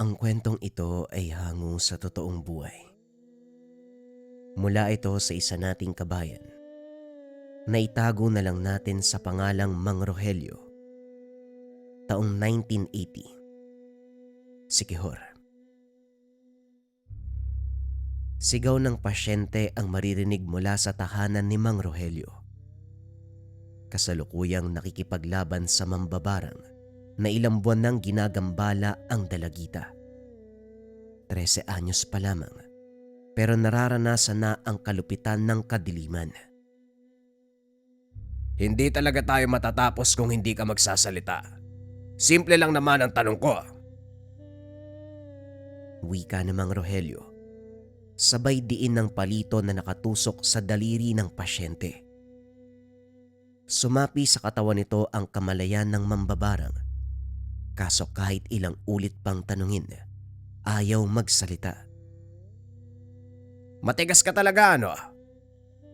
Ang kwentong ito ay hango sa totoong buhay. Mula ito sa isa nating kabayan na itago na lang natin sa pangalang Mang Rogelio, taong 1980, Siquijor. Sigaw ng pasyente ang maririnig mula sa tahanan ni Mang Rogelio. Kasalukuyang nakikipaglaban sa mambabarang na ilang buwan nang ginagambala ang dalagita. 13 anyos pa lamang, pero nararanasan na ang kalupitan ng kadiliman. Hindi talaga tayo matatapos kung hindi ka magsasalita. Simple lang naman ang tanong ko. Wika ni Mang Rogelio, sabay diin ng palito na nakatusok sa daliri ng pasyente. Sumapi sa katawan nito ang kamalayan ng mambabarang, kaso kahit ilang ulit pang tanungin, ayaw magsalita. Matigas ka talaga, ano?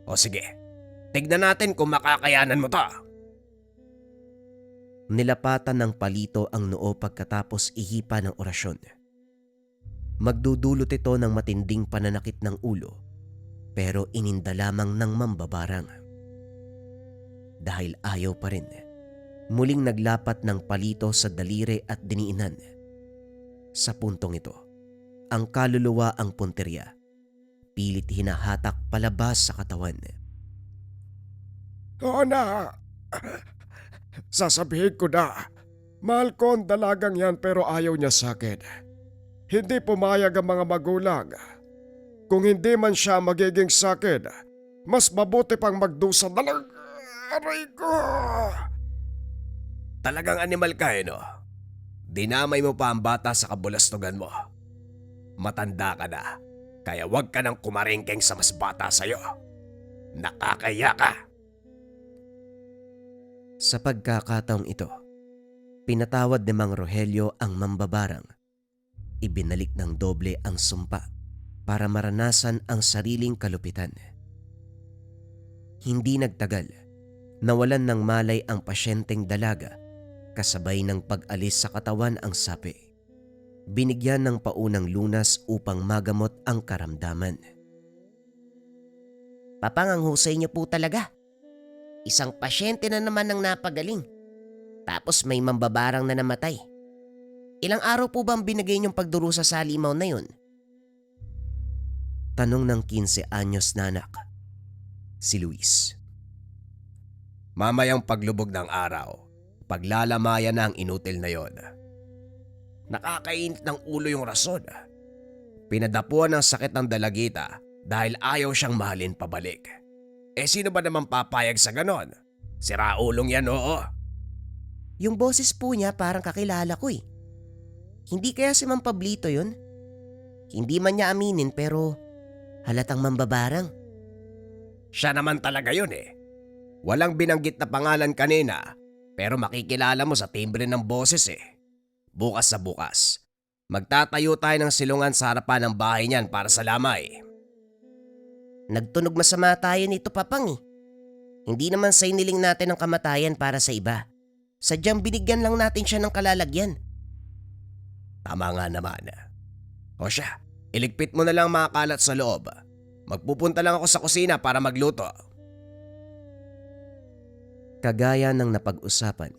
O sige, tignan natin kung makakayanan mo to. Nilapatan ng palito ang noo pagkatapos ihipa ng orasyon. Magdudulot ito ng matinding pananakit ng ulo, pero ininda lamang ng mambabarang. Dahil ayaw pa rin, muling naglapat ng palito sa daliri at diniinan. Sa puntong ito, ang kaluluwa ang punteriya. Pilit hinahatak palabas sa katawan. Oo na. Sasabihin ko na. Mahal ko ang dalagang yan pero ayaw niya sa akin. Hindi pumayag ang mga magulang. Kung hindi man siya magiging sa akin, mas mabuti pang magdusa na lang. Aray ko! Talagang animal ka, no? Dinamay mo pa ang bata sa kabulastugan mo. Matanda ka na, kaya wag ka nang kumarengkeng sa mas bata sa'yo. Nakakaya ka. Sa pagkakataong ito, pinatawad ni Mang Rogelio ang mambabarang. Ibinalik ng doble ang sumpa para maranasan ang sariling kalupitan. Hindi nagtagal, nawalan ng malay ang pasyenteng dalaga kasabay ng pag-alis sa katawan ang sapi. Binigyan ng paunang lunas upang magamot ang karamdaman. Papang, ang husay niyo po talaga. Isang pasyente na naman ang napagaling. Tapos may mambabarang na namatay. Ilang araw po ba ang binigay niyong pagdurusa sa halimaw na yun? Tanong ng 15 anyos na anak, si Luis. Mamayang paglubog ng araw, paglalamayan na ang inutil na yon. Nakakainit ng ulo yung rason. Pinadapuan ng sakit ng dalagita dahil ayaw siyang mahalin pabalik. Sino ba naman papayag sa ganon? Si Raulong yan, oo. Yung boses po niya parang kakilala ko eh. Hindi kaya si Mang Pablito yun? Hindi man niya aminin pero halatang mambabarang. Siya naman talaga yun eh. Walang binanggit na pangalan kanina pero makikilala mo sa timbre ng boses eh. Bukas sa bukas, magtatayo tayo ng silungan sa harapan ng bahay niyan para sa lamay. Nagtunog masama tayo nito, Papang eh. Hindi naman sa iniling natin ang kamatayan para sa iba. Sadyang binigyan lang natin siya ng kalalagyan. Tama nga naman. O siya, iligpit mo na lang mga kalat sa loob. Magpupunta lang ako sa kusina para magluto. Kagaya ng napag-usapan,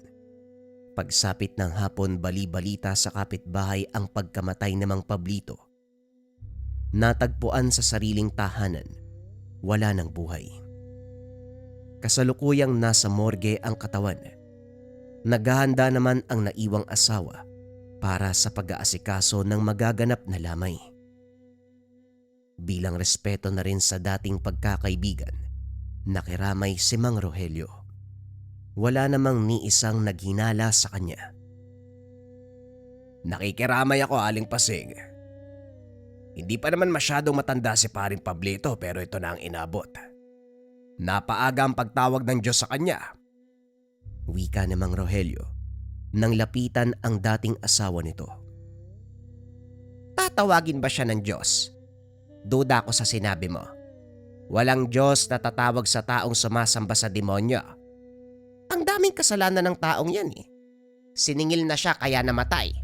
pagsapit ng hapon bali-balita sa kapitbahay ang pagkamatay ni Mang Pablito. Natagpuan sa sariling tahanan, wala ng buhay. Kasalukuyang nasa morgue ang katawan. Naghahanda naman ang naiwang asawa para sa pag-aasikaso ng magaganap na lamay. Bilang respeto na rin sa dating pagkakaibigan, nakiramay si Mang Rogelio. Wala namang ni isang naghinala sa kanya. Nakikiramay ako, Aling Pasing. Hindi pa naman masyadong matanda si Paring Pablito pero ito na ang inabot. Napaaga ang pagtawag ng Diyos sa kanya. Wika ni Mang Rogelio nang lapitan ang dating asawa nito. Tatawagin ba siya ng Diyos? Duda ko sa sinabi mo. Walang Diyos na tatawag sa taong sumasamba sa demonyo. Ang daming kasalanan ng taong yan eh. Siningil na siya kaya namatay.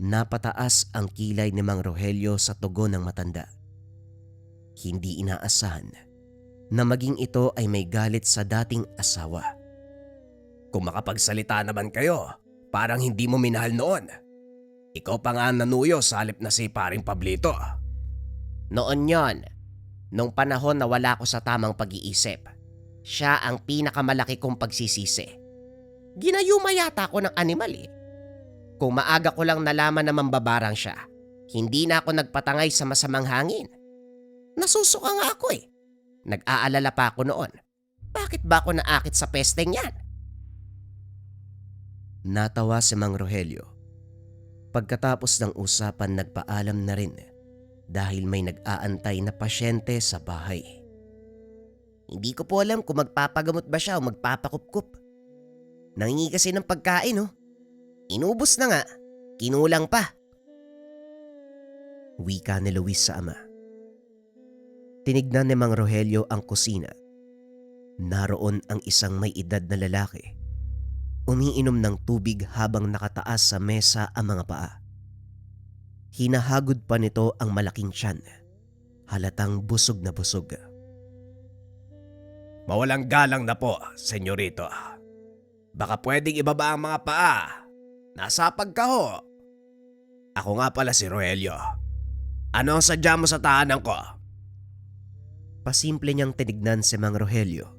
Napataas ang kilay ni Mang Rogelio sa tugon ng matanda. Hindi inaasahan na maging ito ay may galit sa dating asawa. Kung makapagsalita naman kayo, parang hindi mo minahal noon. Ikaw pa nga nanuyo sa halip na si paring Pablito. Noon yon, nung panahon na wala ko sa tamang pag-iisip, siya ang pinakamalaki kong pagsisisi. Ginayuma yata ako ng animal eh. Kung maaga ko lang nalaman na mambabarang siya, hindi na ako nagpatangay sa masamang hangin. Nasusuka nga ako eh. Nag-aalala pa ako noon. Bakit ba ako naakit sa pesteng yan? Natawa si Mang Rogelio. Pagkatapos ng usapan, nagpaalam na rin dahil may nag-aantay na pasyente sa bahay. Hindi ko po alam kung magpapagamot ba siya o magpapakupkup. Nangingi kasi ng pagkain oh. Inubos na nga, kinulang pa. Wika ni Luis sa ama. Tinignan ni Mang Rogelio ang kusina. Naroon ang isang may edad na lalaki. Umiinom ng tubig habang nakataas sa mesa ang mga paa. Hinahagod pa nito ang malaking tiyan. Halatang busog na busog. Mawalang galang na po, senyorito. Baka pwedeng ibaba ang mga paa. Nasa pagkaho. Ako nga pala si Rogelio. Ano ang sadya mo sa tahanan ko? Pasimple niyang tinignan si Mang Rogelio.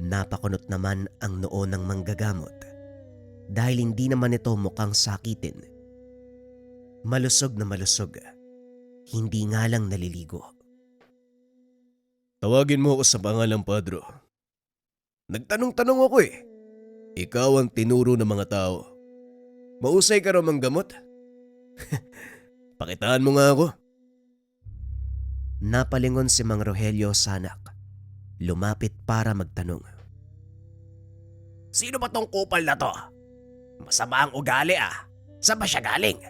Napakunot naman ang noo ng manggagamot dahil hindi naman ito mukhang sakitin. Malusog na malusog. Hindi nga lang naliligo. Tawagin mo ako sa pangalang Padro. Nagtanong-tanong ako eh. Ikaw ang tinuro ng mga tao. Mausay ka raw manggamot? Pakitaan mo nga ako. Napalingon si Mang Rogelio sa anak. Lumapit para magtanong. Sino ba tong kupal na to? Masama ang ugali ah. Saan ba siya galing?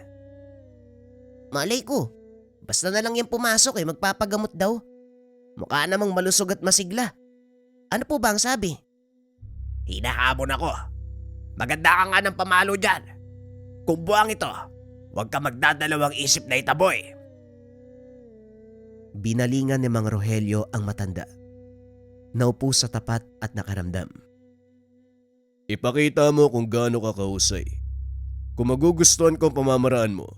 Malay ko, basta na lang yung pumasok eh, magpapagamot daw. Mukha namang malusog at masigla. Ano po ba ang sabi? Hinahamon ako. Maganda ka nga ng pamalo dyan. Kung buwang ito, huwag ka magdadalawang isip na itaboy. Binalingan ni Mang Rogelio ang matanda. Naupo sa tapat at nakaramdam. Ipakita mo kung gaano ka kahusay. Kung magugustuhan ko ang pamamaraan mo,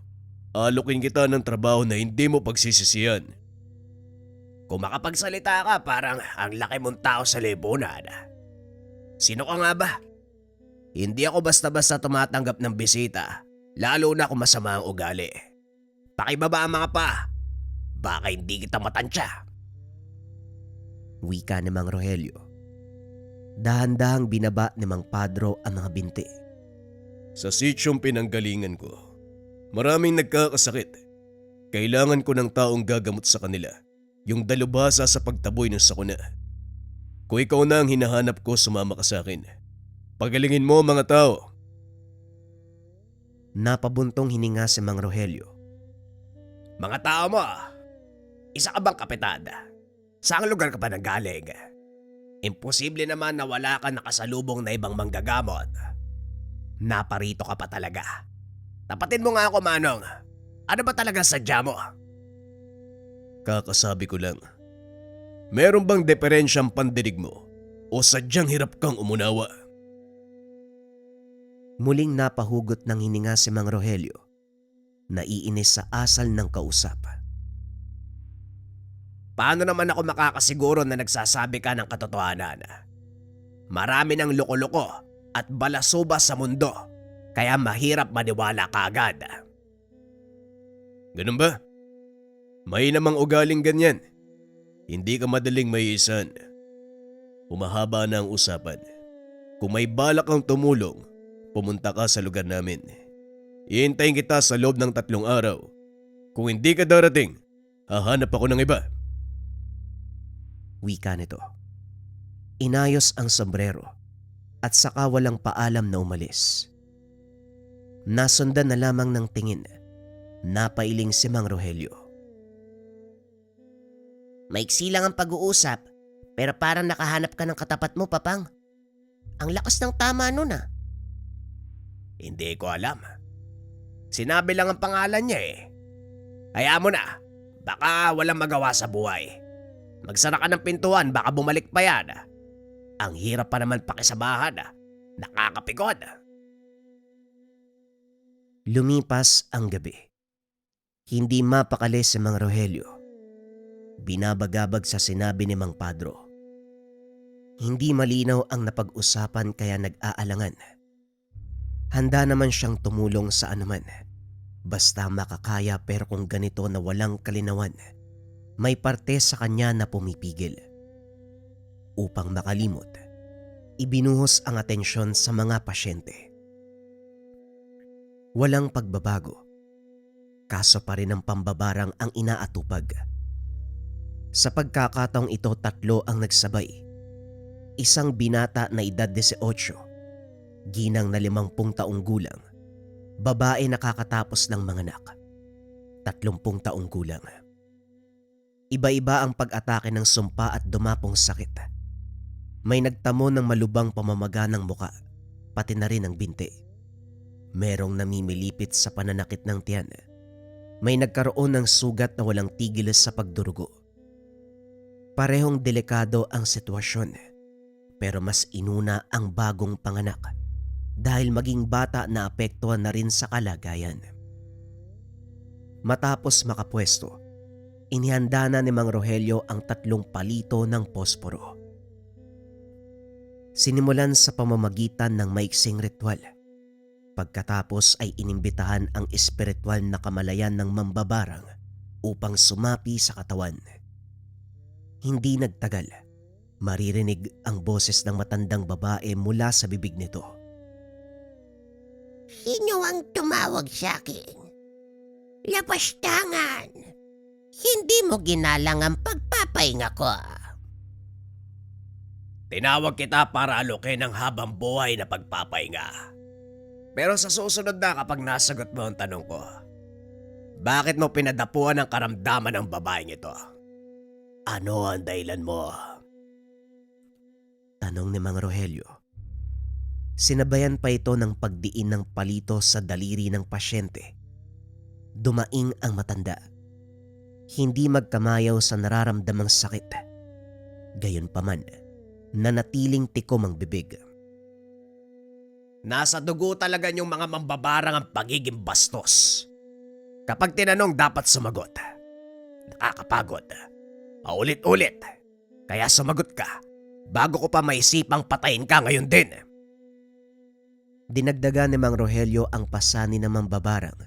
alokin kita ng trabaho na hindi mo pagsisisihan. Kung makapagsalita ka, parang ang laki mong tao sa lipunan. Sino ka nga ba? Hindi ako basta-basta tumatanggap ng bisita, lalo na kung masama ang ugali. Pakibaba ang mga pa. Baka hindi kita matansya. Wika ni Mang Rogelio. Dahan-dahang binaba ni Mang Padro ang mga binti. Sa sityong pinanggalingan ko, maraming nagkakasakit. Kailangan ko ng taong gagamot sa kanila, yung dalubhasa sa pagtaboy ng sakuna. Kung ikaw na ang hinahanap ko, sumama ka sa akin. Pagalingin mo mga tao. Napabuntong hininga si Mang Rogelio. Mga tao mo, isa ka bang kapitan? Saang lugar ka pa nanggaling? Imposible naman na wala ka nakasalubong na ibang manggagamot. Naparito ka pa talaga. Tapatin mo nga ako, Manong. Ano ba talaga sadya mo? Kakasabi ko lang. Meron bang diferensyang pandinig mo o sadyang hirap kang umunawa? Muling napahugot ng hininga si Mang Rogelio. Naiinis sa asal ng kausap. Paano naman ako makakasiguro na nagsasabi ka ng katotohanan? Marami ng loko-loko at balasuba sa mundo, kaya mahirap maniwala ka agad. Ganun ba? May namang ugaling ganyan. Hindi ka madaling maiisan. Humahaba na ang usapan. Kung may balak kang tumulong, pumunta ka sa lugar namin. Ihintayin kita sa loob ng 3 araw. Kung hindi ka darating, hahanap ako ng iba. Wika nito. Inayos ang sombrero at saka walang paalam na umalis. Nasundan na lamang ng tingin. Napailing si Mang Rogelio. Maiksi lang ang pag-uusap, pero parang nakahanap ka ng katapat mo, Papang. Ang lakas ng tama nun ah. Hindi ko alam. Sinabi lang ang pangalan niya eh. Hayaan mo na. Baka walang magawa sa buhay. Magsara ka ng pintuan, baka bumalik pa yan. Ang hirap pa naman pakisamahan. Nakakapikon. Lumipas ang gabi. Hindi mapakali si Mang Rogelio. Binabagabag sa sinabi ni Mang Padro. Hindi malinaw ang napag-usapan kaya nag-aalangan. Handa naman siyang tumulong sa anuman. Basta makakaya, pero kung ganito na walang kalinawan, may parte sa kanya na pumipigil. Upang makalimot, ibinuhos ang atensyon sa mga pasyente. Walang pagbabago. Kaso pa rin ang pambabarang ang inaatupag. Sa pagkakataong ito, 3 ang nagsabay. Isang binata na edad 18, ginang na 50 taong gulang, babae nakakatapos ng manganak, 30 taong gulang. Iba-iba ang pag-atake ng sumpa at dumapong sakit. May nagtamo ng malubang pamamaga ng muka, pati na rin ang binti. Merong namimilipit sa pananakit ng tiyan. May nagkaroon ng sugat na walang tigil sa pagdurugo. Parehong delikado ang sitwasyon, pero mas inuna ang bagong panganak dahil maging bata na apektuhan na rin sa kalagayan. Matapos makapwesto, inihanda na ni Mang Rogelio ang 3 palito ng posporo. Sinimulan sa pamamagitan ng maiksing ritual. Pagkatapos ay inimbitahan ang espiritual na kamalayan ng mambabarang upang sumapi sa katawan. Hindi nagtagal, maririnig ang boses ng matandang babae mula sa bibig nito. Sino ang tumawag sa akin? Lapastangan! Hindi mo ginalang ang pagpapahinga ko. Tinawag kita para alukin ang habang buhay na pagpapahinga. Pero sa susunod na kapag nasagot mo ang tanong ko, bakit mo pinadapuan ang karamdaman ng babaeng ito? Ano ang dahilan mo? Tanong ni Mang Rogelio. Sinabayan pa ito ng pagdiin ng palito sa daliri ng pasyente. Dumaing ang matanda. Hindi magkamayaw sa nararamdamang sakit. Gayunpaman, nanatiling tikom ang bibig. Nasa dugo talaga yung mga mambabarang ang pagiging bastos. Kapag tinanong, dapat sumagot. Nakakapagod. Paulit-ulit. Kaya sumagot ka bago ko pa maisipang patayin ka ngayon din. Dinagdagan ni Mang Rogelio ang pasani ng mambabarang.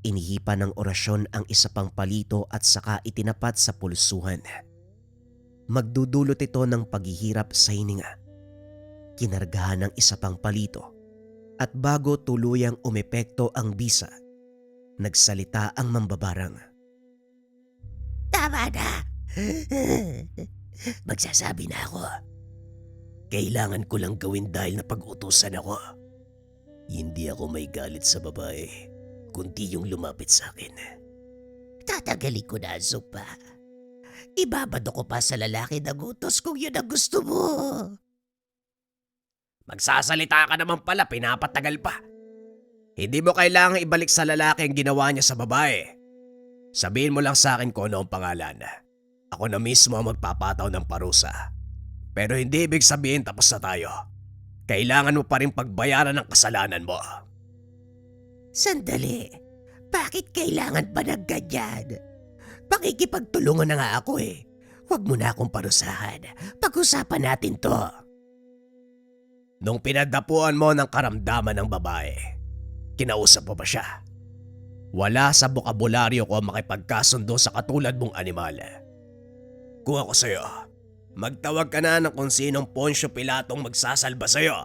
Inihipan ng orasyon ang isa pang palito at saka itinapat sa pulsuhan. Magdudulot ito ng paghihirap sa hininga. Kinargahan ng isa pang palito at bago tuluyang umepekto ang bisa, nagsalita ang mambabarang. Tama na! Magsasabi na ako. Kailangan ko lang gawin dahil napag-utusan ako. Hindi ako may galit sa babae, kundi yung lumapit sa akin. Tatagalin ko na ang sopa. Ibabado ko pa sa lalaki na gutos kung yun ang gusto mo. Magsasalita ka naman pala, pinapatagal pa. Hindi mo kailangang ibalik sa lalaki ang ginawa niya sa babae. Sabihin mo lang sa akin kung ano ang pangalan. Ako na mismo ang magpapataw ng parusa. Pero hindi ibig sabihin tapos na tayo. Kailangan mo pa rin pagbayaran ng kasalanan mo. Sandali. Bakit kailangan pa ng ganyan? Pakikipagtulungan na nga ako eh. Huwag mo na akong parusahan. Pag-usapan natin to. Nung pinagdapuan mo ng karamdaman ng babae, kinausap mo ba siya? Wala sa bokabularyo ko makipagkasundo sa katulad mong animal. Kung ako sa'yo, magtawag ka na ng kung sinong Poncio Pilatong magsasalba sa'yo.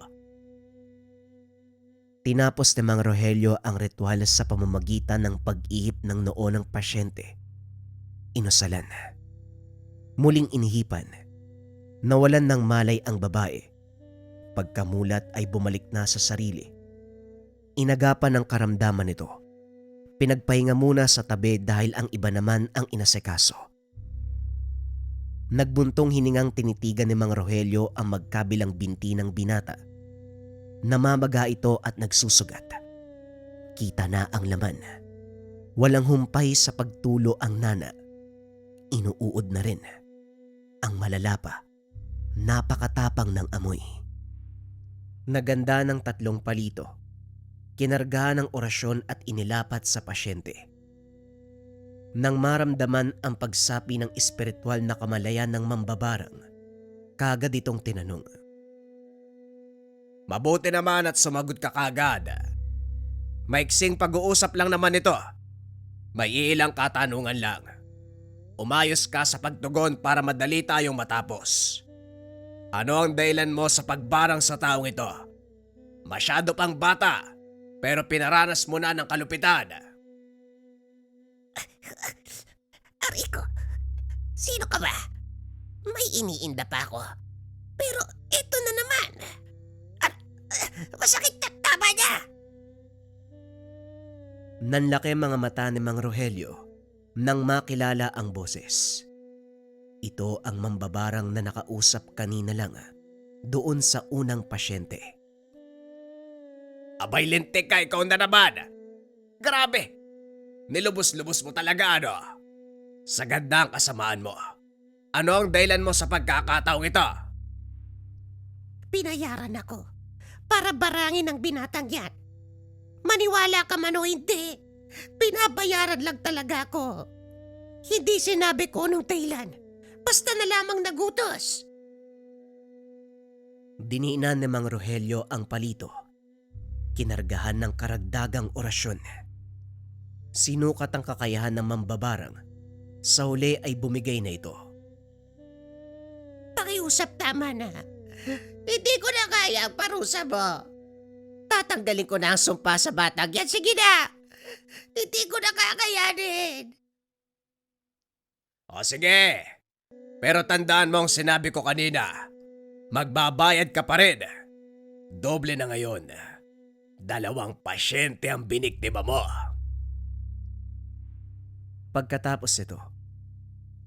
Tinapos ni Mang Rogelio ang ritual sa pamamagitan ng pag-ihip ng noo ng pasyente. Inusalan. Muling inihipan. Nawalan ng malay ang babae. Pagkamulat ay bumalik na sa sarili. Inagapan ng karamdaman nito. Pinagpahinga muna sa tabi dahil ang iba naman ang inasikaso. Nagbuntong hiningang tinitigan ni Mang Rogelio ang magkabilang binti ng binata. Namamaga ito at nagsusugat. kitang-kita na ang laman. Walang humpay sa pagtulo ang nana. Inuuod na rin. Ang malala pa, napakatapang ng amoy. Naganda ng 3 palito. Kinarga ng orasyon at inilapat sa pasyente. Nang maramdaman ang pagsapi ng espiritual na kamalayan ng mambabarang, kagad itong tinanong. Mabuti naman at sumagot ka kagad. Maiksing pag-uusap lang naman ito. May ilang katanungan lang. Umayos ka sa pagtugon para madali tayong matapos. Ano ang dahilan mo sa pagbarang sa taong ito? Masyado pang bata, pero pinaranas mo na ng kalupitan. Ariko, sino ka ba? May iniinda pa ako. Pero ito na naman. Masakit na tama niya. Nanlaki mga mata ni Mang Rogelio nang makilala ang boses. Ito ang mambabarang na nakausap kanina lang doon sa unang pasyente. Abay lintik ka, ikaw na naman. Grabe, nilubos-lubos mo talaga ano. Sa ganda ang kasamaan mo. Ano ang dahilan mo sa pagkakataong ito? Pinayaran ako para barangin ang binatang yan. Maniwala ka man o hindi, pinabayaran lang talaga ako. Hindi sinabi ko nung dahilan. Basta na lamang nagutos. Diniinan ni Mang Rogelio ang palito. Kinargahan ng karagdagang orasyon. Sinukat ang kakayahan ng mambabarang. Sa huli ay bumigay na ito. Pakiusap tama na. Hindi ko na kaya ang parusa mo. Tatanggalin ko na ang sumpa sa batang yan. Sige na! Hindi ko na kakayanin. O sige, pero tandaan mo ang sinabi ko kanina. Magbabayad ka pa rin. Doble na ngayon. 2 pasyente ang biniktima mo. Pagkatapos ito,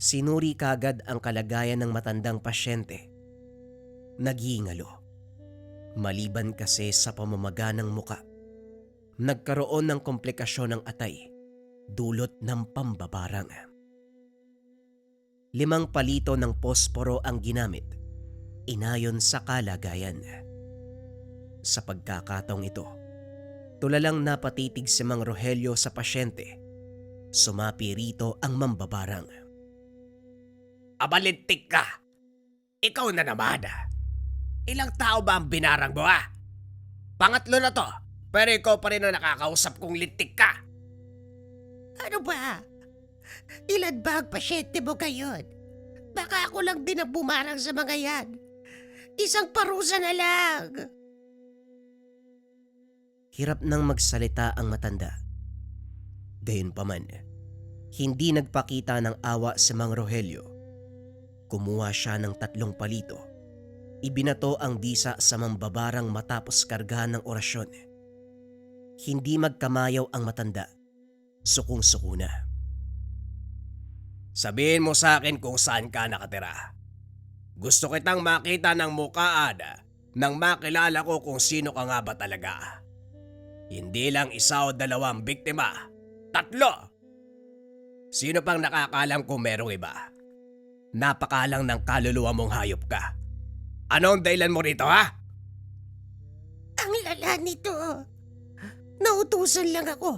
sinuri kagad ang kalagayan ng matandang pasyente. Naghingalo. Maliban kasi sa pamamaga ng muka, nagkaroon ng komplikasyon ng atay, dulot ng pambabarang. 5 palito ng posporo ang ginamit, inayon sa kalagayan. Sa pagkakataong ito, tulalang napatitig si Mang Rogelio sa pasyente. Sumapi rito ang mambabarang. Abalintik ka! Ikaw na naman. Ilang tao ba ang binarang mo Pangatlo na to, pero ikaw pa rin ang nakakausap kong lintik ka. Ano ba? Ilan ba ang pasyente mo ngayon? Baka ako lang din ang bumarang sa mga yan. Isang parusa na lang. Hirap nang magsalita ang matanda. Gayunpaman, hindi nagpakita ng awa si Mang Rogelio. Kumuha siya ng 3 palito. Ibinato ang bisa sa mambabarang matapos kargahan ng orasyon. Hindi magkamayaw ang matanda. Sukong-suko na. Sabihin mo sa akin kung saan ka nakatira. Gusto kitang makita ng mukaan nang makilala ko kung sino ka nga ba talaga. Hindi lang 1 o 2 ang biktima. 3! Sino pang nakakalam kung merong iba? Napakalang ng kaluluwa mong hayop ka. Ano ang dahilan mo rito Ang lala nito. Nautusan lang ako.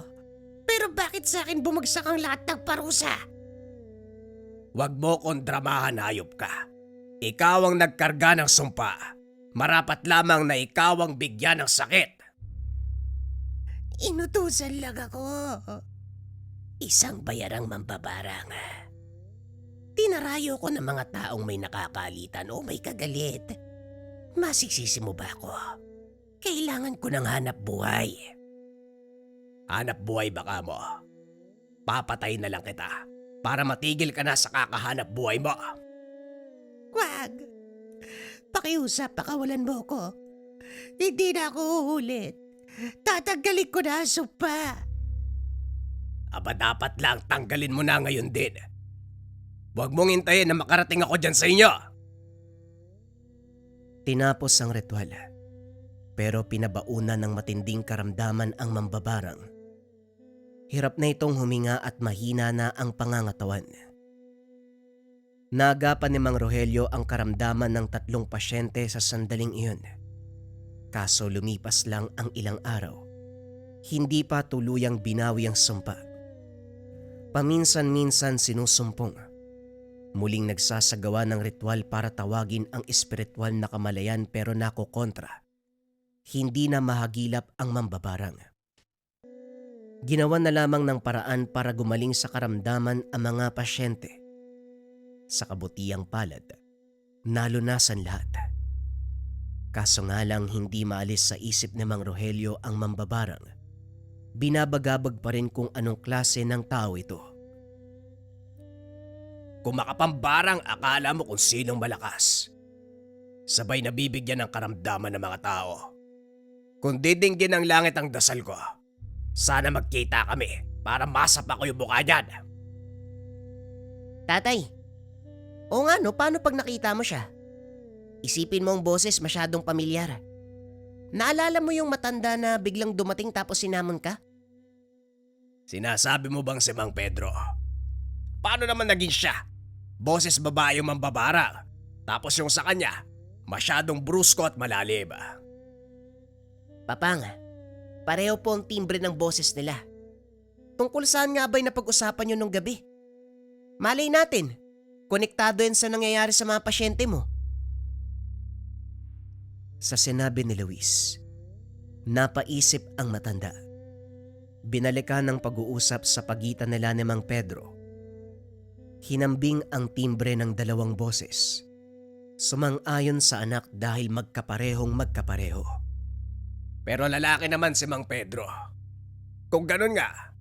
Pero bakit sa akin bumagsak ang lahat ng parusa? Huwag mo kong dramahan, hayop ka. Ikaw ang nagkarga ng sumpa. Marapat lamang na ikaw ang bigyan ng sakit. Inutusan lang ako. Isang bayarang mambabarang. Tinarayo ko ng mga taong may nakakalitan o may kagalit. Masisisi mo ba ako? Kailangan ko ng hanap buhay. Hanap buhay baka mo. Papatay na lang kita para matigil ka na sa kakahanap buhay mo. Wag. Pakiusap, pakawalan mo ko. Hindi na ako uulit. Tatanggalin ko na ang sumpa. Aba dapat lang tanggalin mo na ngayon din. Huwag mong hintayin na makarating ako dyan sa inyo. Tinapos ang ritual. Pero pinabaunan ng matinding karamdaman ang mambabarang Hirap na itong huminga at mahina na ang pangangatawan. Naagapan ni Mang Rogelio ang karamdaman ng 3 pasyente sa sandaling iyon. Kaso lumipas lang ang ilang araw. Hindi pa tuluyang binawi ang sumpa. Paminsan-minsan sinusumpong. Muling nagsasagawa ng ritual para tawagin ang espiritual na kamalayan pero nakokontra. Hindi na mahagilap ang mambabarang. Ginawa na lamang ng paraan para gumaling sa karamdaman ang mga pasyente. Sa kabutiang palad, nalunasan lahat. Kaso nga lang hindi maalis sa isip ni Mang Rogelio ang mambabarang. Binabagabag pa rin kung anong klase ng tao ito. Kung makapambarang akala mo kung sinong malakas. Sabay nabibigyan ng karamdaman ng mga tao. Kung didinggin ng langit ang dasal ko, sana magkita kami para masapa ko yung mukha niyan. Tatay, oo nga no, paano pag nakita mo siya? Isipin mo ang boses masyadong pamilyar. Naalala mo yung matanda na biglang dumating tapos sinamon ka? Sinasabi mo bang si Mang Pedro? Paano naman naging siya? Boses babae yung mambabarang. Tapos yung sa kanya, masyadong brusko at malalim. Papang, pareho po ang timbre ng boses nila. Tungkol saan nga ba'y napag-usapan nyo nung gabi? Malay natin, konektado yan sa nangyayari sa mga pasyente mo. Sa sinabi ni Luis, napaisip ang matanda. Binalikan ng pag-uusap sa pagitan nila ni Mang Pedro. Hinambing ang timbre ng 2 boses. Sumang-ayon sa anak dahil magkaparehong magkapareho. Pero lalaki naman si Mang Pedro. Kung ganun nga,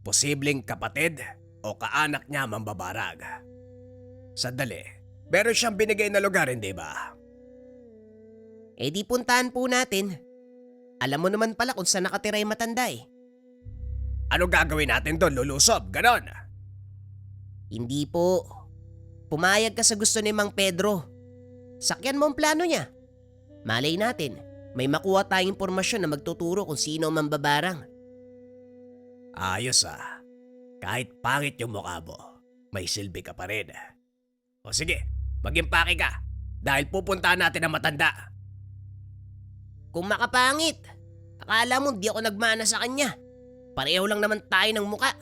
posibleng kapatid o kaanak niya mambabarag. Sandali, meron siyang binigay na lugar, hindi ba? Eh di puntahan po natin. Alam mo naman pala kung saan nakatira yung matanda eh. Ano gagawin natin doon, lulusob? Ganon. Hindi po. Pumayag ka sa gusto ni Mang Pedro. Sakyan mo ang plano niya. Malay natin, may makuha tayong impormasyon na magtuturo kung sino ang mambabarang. Ayos ah. Kahit pangit yung mukha mo, may silbi ka pa rin. O sige, mag-impake ka dahil pupuntahan natin ang matanda. Kung makapangit, akala mo di ako nagmana sa kanya. Pareho lang naman tayo ng muka.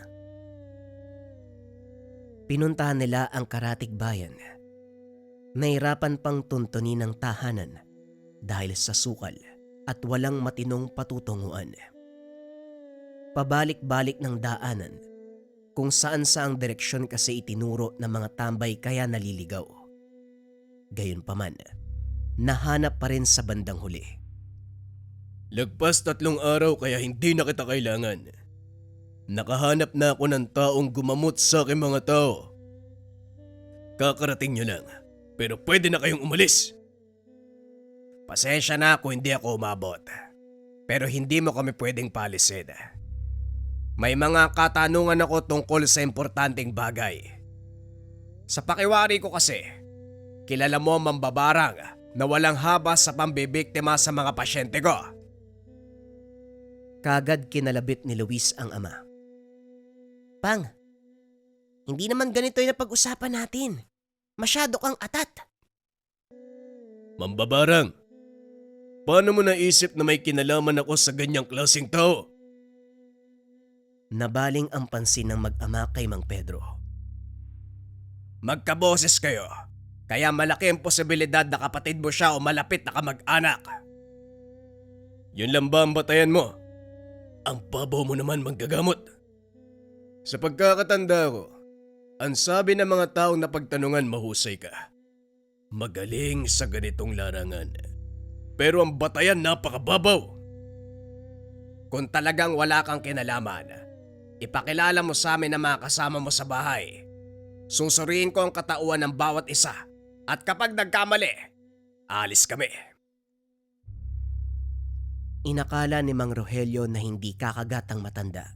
Pinuntahan nila ang Karatig Bayan. Nahirapan pang tuntunin ng tahanan dahil sa sukal at walang matinong patutunguhan. Pabalik-balik ng daanan kung saan-saang direksyon kasi itinuro ng mga tambay kaya naliligaw. Gayunpaman, nahanap pa rin sa bandang huli. Lagpas 3 araw kaya hindi na kita kailangan. Nakahanap na ako ng taong gumamot sa aking mga tao. Kakarating nyo lang, pero pwede na kayong umalis. Pasensya na kung hindi ako umabot, pero hindi mo kami pwedeng palisin. May mga katanungan ako tungkol sa importanteng bagay. Sa pakiwari ko kasi, kilala mo ang mambabarang na walang habas sa pambibiktima sa mga pasyente ko. Kagad kinalabit ni Luis ang ama. Pang, hindi naman ganito yung napag-usapan natin. Masyado kang atat. Mambabarang, paano mo naisip na may kinalaman ako sa ganyang klaseng tao? Nabaling ang pansin ng mag-ama kay Mang Pedro. Magkaboses kayo, kaya malaki ang posibilidad na kapatid mo siya o malapit na kamag-anak. Yun lang ba ang batayan mo? Ang babaw mo naman manggagamot. Sa pagkakatanda ko, ang sabi ng mga taong napagtanungan mahusay ka. Magaling sa ganitong larangan. Pero ang batayan napakababaw. Kung talagang wala kang kinalaman, ipakilala mo sa amin ang mga kasama mo sa bahay. Susuriin ko ang katauhan ng bawat isa at kapag nagkamali, alis kami. Inakala ni Mang Rogelio na hindi kakagat ang matanda.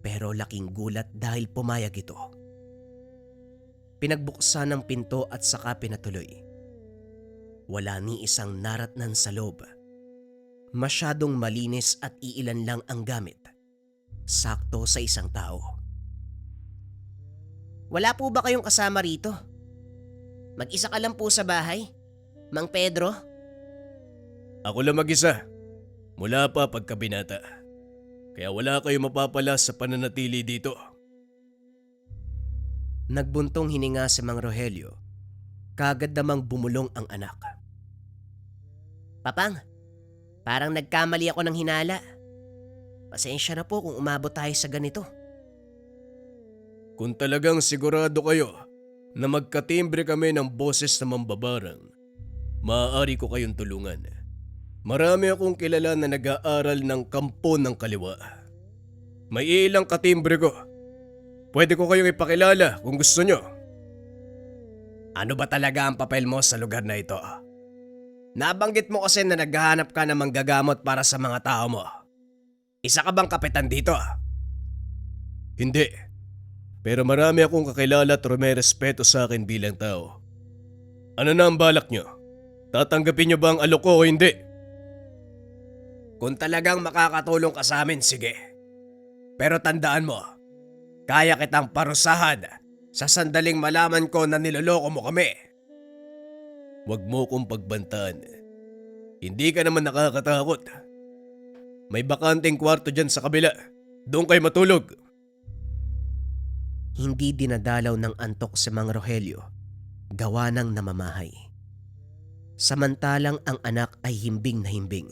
Pero laking gulat dahil pumayag ito. Pinagbuksan ang pinto at saka pinatuloy. Wala ni isang naratnan sa loob. Masyadong malinis at iilan lang ang gamit. sakto sa isang tao. Wala po ba kayong kasama rito? Mag-isa ka lang po sa bahay, Mang Pedro? Ako lang mag-isa. Mula pa pagkabinata. Kaya wala kayong mapapala sa pananatili dito. Nagbuntong hininga si Mang Rogelio. Kagad namang bumulong ang anak. Papang, parang nagkamali ako ng hinala. Pasensya na po kung umabot tayo sa ganito. Kung talagang sigurado kayo na magkatimbre kami ng boses na mambabarang, maaari ko kayong tulungan. Marami akong kilala na nag-aaral ng kampo ng kaliwa. May ilang katimbre ko. Pwede ko kayong ipakilala kung gusto nyo. Ano ba talaga ang papel mo sa lugar na ito? Nabanggit mo kasi na naghahanap ka ng manggagamot para sa mga tao mo. Isa ka bang kapitan dito? Hindi. Pero marami akong kakilala at may respeto sa akin bilang tao. Ano na ang balak nyo? Tatanggapin nyo ba ang alok ko o hindi? Kung talagang makakatulong ka sa amin, sige. Pero tandaan mo, kaya kitang parusahan sa sandaling malaman ko na niloloko mo kami. Huwag mo kong pagbantaan. Hindi ka naman nakakatakot. May bakanting kwarto dyan sa kabila. Doon kayo matulog. Hindi dinadalaw ng antok si Mang Rogelio, gawa ng namamahay. Samantalang ang anak ay himbing na himbing.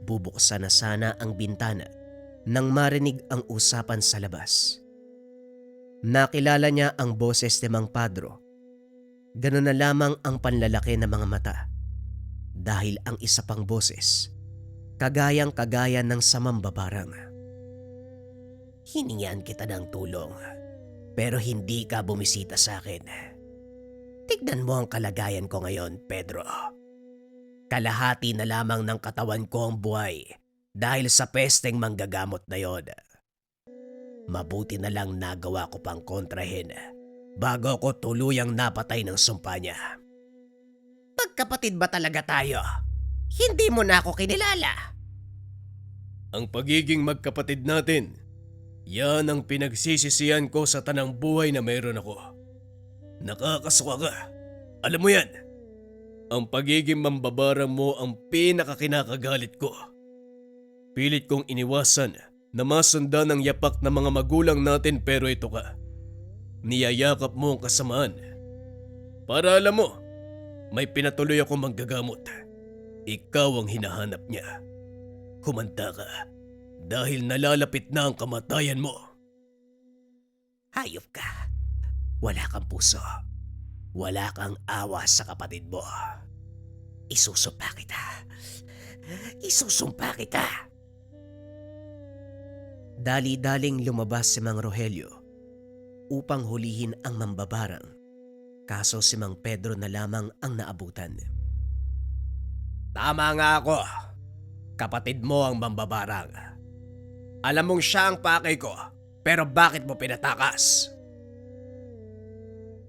Bubuksan na sana ang bintana nang marinig ang usapan sa labas. Nakilala niya ang boses ni Mang Pedro. Ganun na lamang ang panlalaki ng mga mata. Dahil ang isa pang boses, kagayang-kagaya ng samambabarang. Hiningian kita ng tulong, pero hindi ka bumisita sa akin. Tignan mo ang kalagayan ko ngayon, Pedro. Kalahati na lamang ng katawan ko ang buhay dahil sa pesteng manggagamot na yon. Mabuti na lang nagawa ko pang kontrahin bago ko tuluyang napatay ng sumpa niya. Magkapatid ba talaga tayo? Hindi mo na ako kinilala. Ang pagiging magkapatid natin, yan ang pinagsisisihan ko sa tanang buhay na mayroon ako. Nakakasuka ka. Alam mo yan. Ang pagiging mambabarang mo ang pinakakinakagalit ko. Pilit kong iniwasan na masundan ng yapak ng mga magulang natin pero ito ka. Niyayakap mo ang kasamaan. Para alam mo, may pinatuloy akong manggagamot. Ikaw ang hinahanap niya. Humanda ka dahil nalalapit na ang kamatayan mo. Hayop ka. Wala kang puso. Wala kang awa sa kapatid mo. Isusumpa kita. Isusumpa kita. Dali-daling lumabas si Mang Rogelio upang hulihin ang mambabarang, kaso si Mang Pedro na lamang ang naabutan. Tama nga ako. Kapatid mo ang mambabarang. Alam mong siya ang pakay ko, pero bakit mo pinatakas?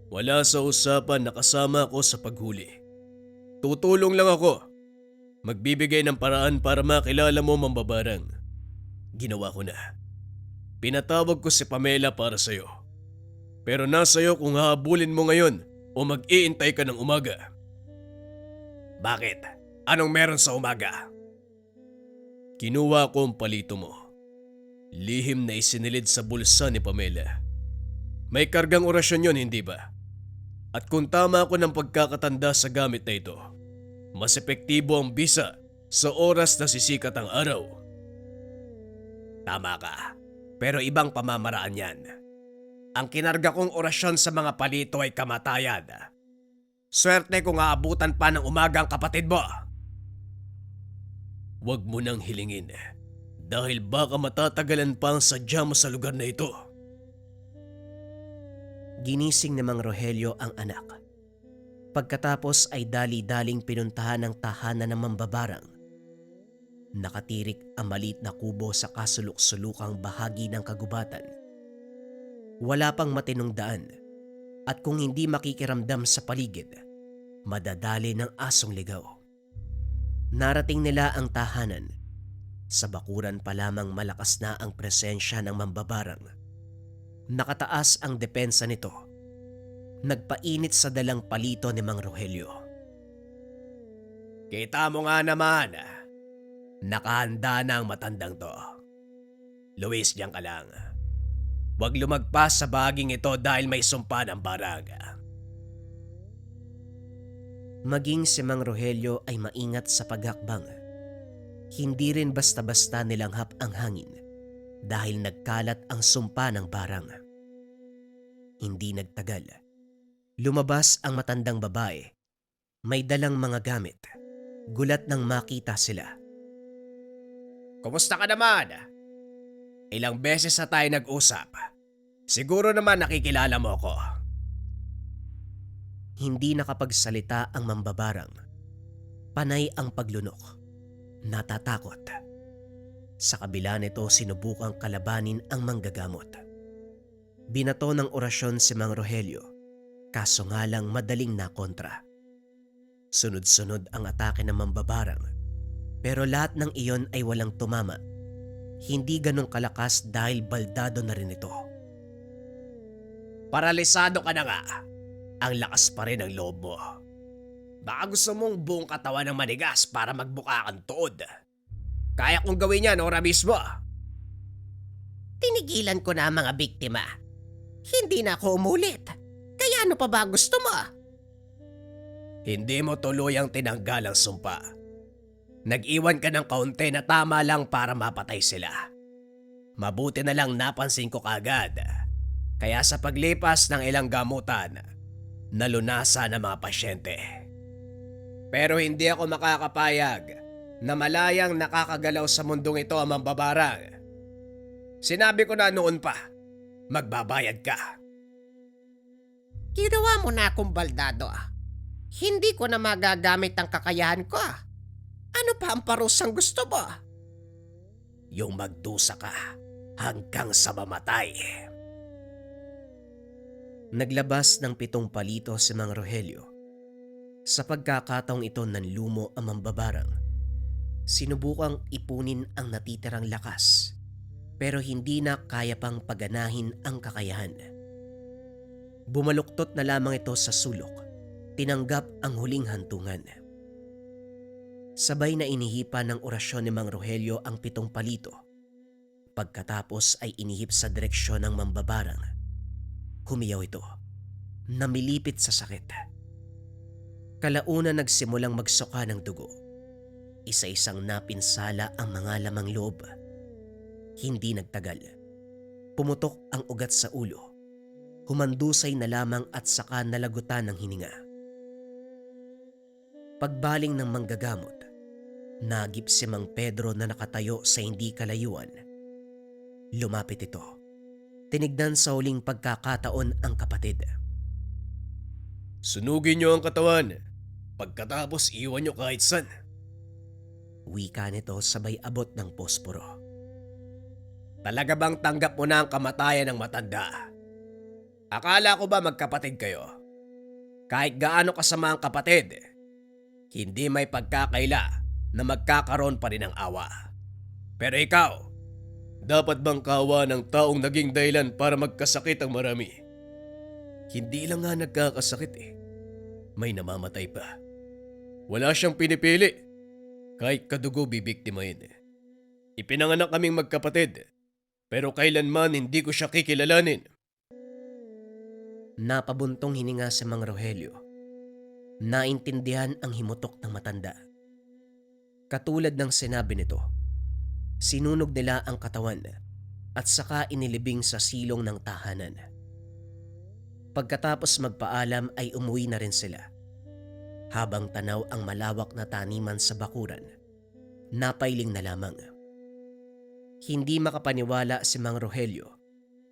Wala sa usapan na kasama ako sa paghuli. Tutulong lang ako. Magbibigay ng paraan para makilala mo mambabarang. Ginawa ko na. Pinatawag ko si Pamela para sa'yo. Pero nasa iyo kung hahabulin mo ngayon o mag-iintay ka ng umaga. Bakit? Anong meron sa umaga? Kinuha ko ang palito mo. Lihim na isinilid sa bulsa ni Pamela. May kargang orasyon yon, hindi ba? At kung tama ako ng pagkakatanda sa gamit na ito, mas epektibo ang bisa sa oras na sisikat ang araw. Tama ka. Pero ibang pamamaraan yan. Ang kinarga kong orasyon sa mga palito ay kamatayan. Swerte kung aabutan pa ng umaga ang kapatid mo. Huwag mo nang hilingin dahil baka matatagalan pa ang sadya mo sa lugar na ito. Ginising ni Mang Rogelio ang anak. Pagkatapos ay dali-daling pinuntahan ng tahanan ng mambabarang. Nakatirik ang maliit na kubo sa kasulok-sulukang bahagi ng kagubatan. Wala pang matinong daan at kung hindi makikiramdam sa paligid, madadali ng asong ligaw. Narating nila ang tahanan Sa bakuran pa lamang malakas na ang presensya ng mambabarang. Nakataas ang depensa nito. Nagpainit sa dalang palito ni Mang Rogelio. Kita mo nga naman, nakahanda na ang matandang to. Luis, diyan ka lang. Huwag lumagpas sa baging ito dahil may sumpa ng barang. Maging si Mang Rogelio ay maingat sa paghakbang. Hindi rin basta-basta nilanghap ang hangin dahil nagkalat ang sumpa ng barang. Hindi nagtagal. Lumabas ang matandang babae. May dalang mga gamit. Gulat nang makita sila. Kumusta ka naman? Ilang beses na tayo nag-usap. Siguro naman nakikilala mo ko. Hindi nakapagsalita ang mambabarang. Panay ang paglunok. Natatakot. Sa kabila nito sinubukang kalabanin ang manggagamot. Binato ng orasyon si Mang Rogelio, kaso nga lang madaling nakontra. Sunod-sunod ang atake ng mambabarang, pero lahat ng iyon ay walang tumama. Hindi ganong kalakas dahil baldado na rin ito. Paralisado ka na nga. Ang lakas pa rin ng loob mo. Baka gusto mong buong katawan ng manigas para magbuka kang tuod. Kaya kong gawin yan ora mismo. Tinigilan ko na ang mga biktima. Hindi na ako umulit. Kaya ano pa ba gusto mo? Hindi mo tuluyang tinanggal ang sumpa. Nag-iwan ka ng kaunti na tama lang para mapatay sila. Mabuti na lang napansin ko kagad. Kaya sa paglipas ng ilang gamutan, nalunasan ang mga pasyente. Pero hindi ako makakapayag na malayang nakakagalaw sa mundong ito ang mambabarang. Sinabi ko na noon pa, magbabayad ka. Ginawa mo na akong baldado. Hindi ko na magagamit ang kakayahan ko. Ano pa ang parusang gusto mo? Yung magdusa ka hanggang sa mamatay. Naglabas ng 7 palito si Mang Rogelio. Sa pagkakataong ito nanlumo ang mambabarang. Sinubukang ipunin ang natitirang lakas, pero hindi na kaya pang paganahin ang kakayahan. Bumaluktot na lamang ito sa sulok. Tinanggap ang huling hantungan. Sabay na inihipan ng orasyon ni Mang Rogelio ang 7 palito. Pagkatapos ay inihip sa direksyon ng mambabarang. Humiyaw ito. Namilipit sa sakit. Kalauna nagsimulang magsuka ng dugo. Isa-isang napinsala ang mga lamang loob. Hindi nagtagal. Pumutok ang ugat sa ulo. Humandusay na lamang at saka nalagutan ng hininga. Pagbaling ng manggagamot, nagip si Mang Pedro na nakatayo sa hindi kalayuan. Lumapit ito. Tinignan sa huling pagkakataon ang kapatid. Sunugin niyo ang katawan. Pagkatapos iwan niyo kahit saan. Wika nito sabay abot ng posporo. Talaga bang tanggap mo na ang kamatayan ng matanda? Akala ko ba magkapatid kayo? Kahit gaano kasama ang kapatid, hindi may pagkakaila na magkakaroon pa rin ng awa. Pero ikaw, dapat bang kawa ng taong naging dahilan para magkasakit ang marami? Hindi lang nga nagkakasakit eh. May namamatay pa. Wala siyang pinipili. Kahit kadugo bibiktimahin. Ipinanganak kaming magkapatid. Pero kailanman hindi ko siya kikilalanin. Napabuntong hininga si Mang Rogelio. Naintindihan ang himutok ng matanda. Katulad ng sinabi nito, sinunog nila ang katawan at saka inilibing sa silong ng tahanan. Pagkatapos magpaalam ay umuwi na rin sila. Habang tanaw ang malawak na taniman sa bakuran, napailing na lamang. Hindi makapaniwala si Mang Rogelio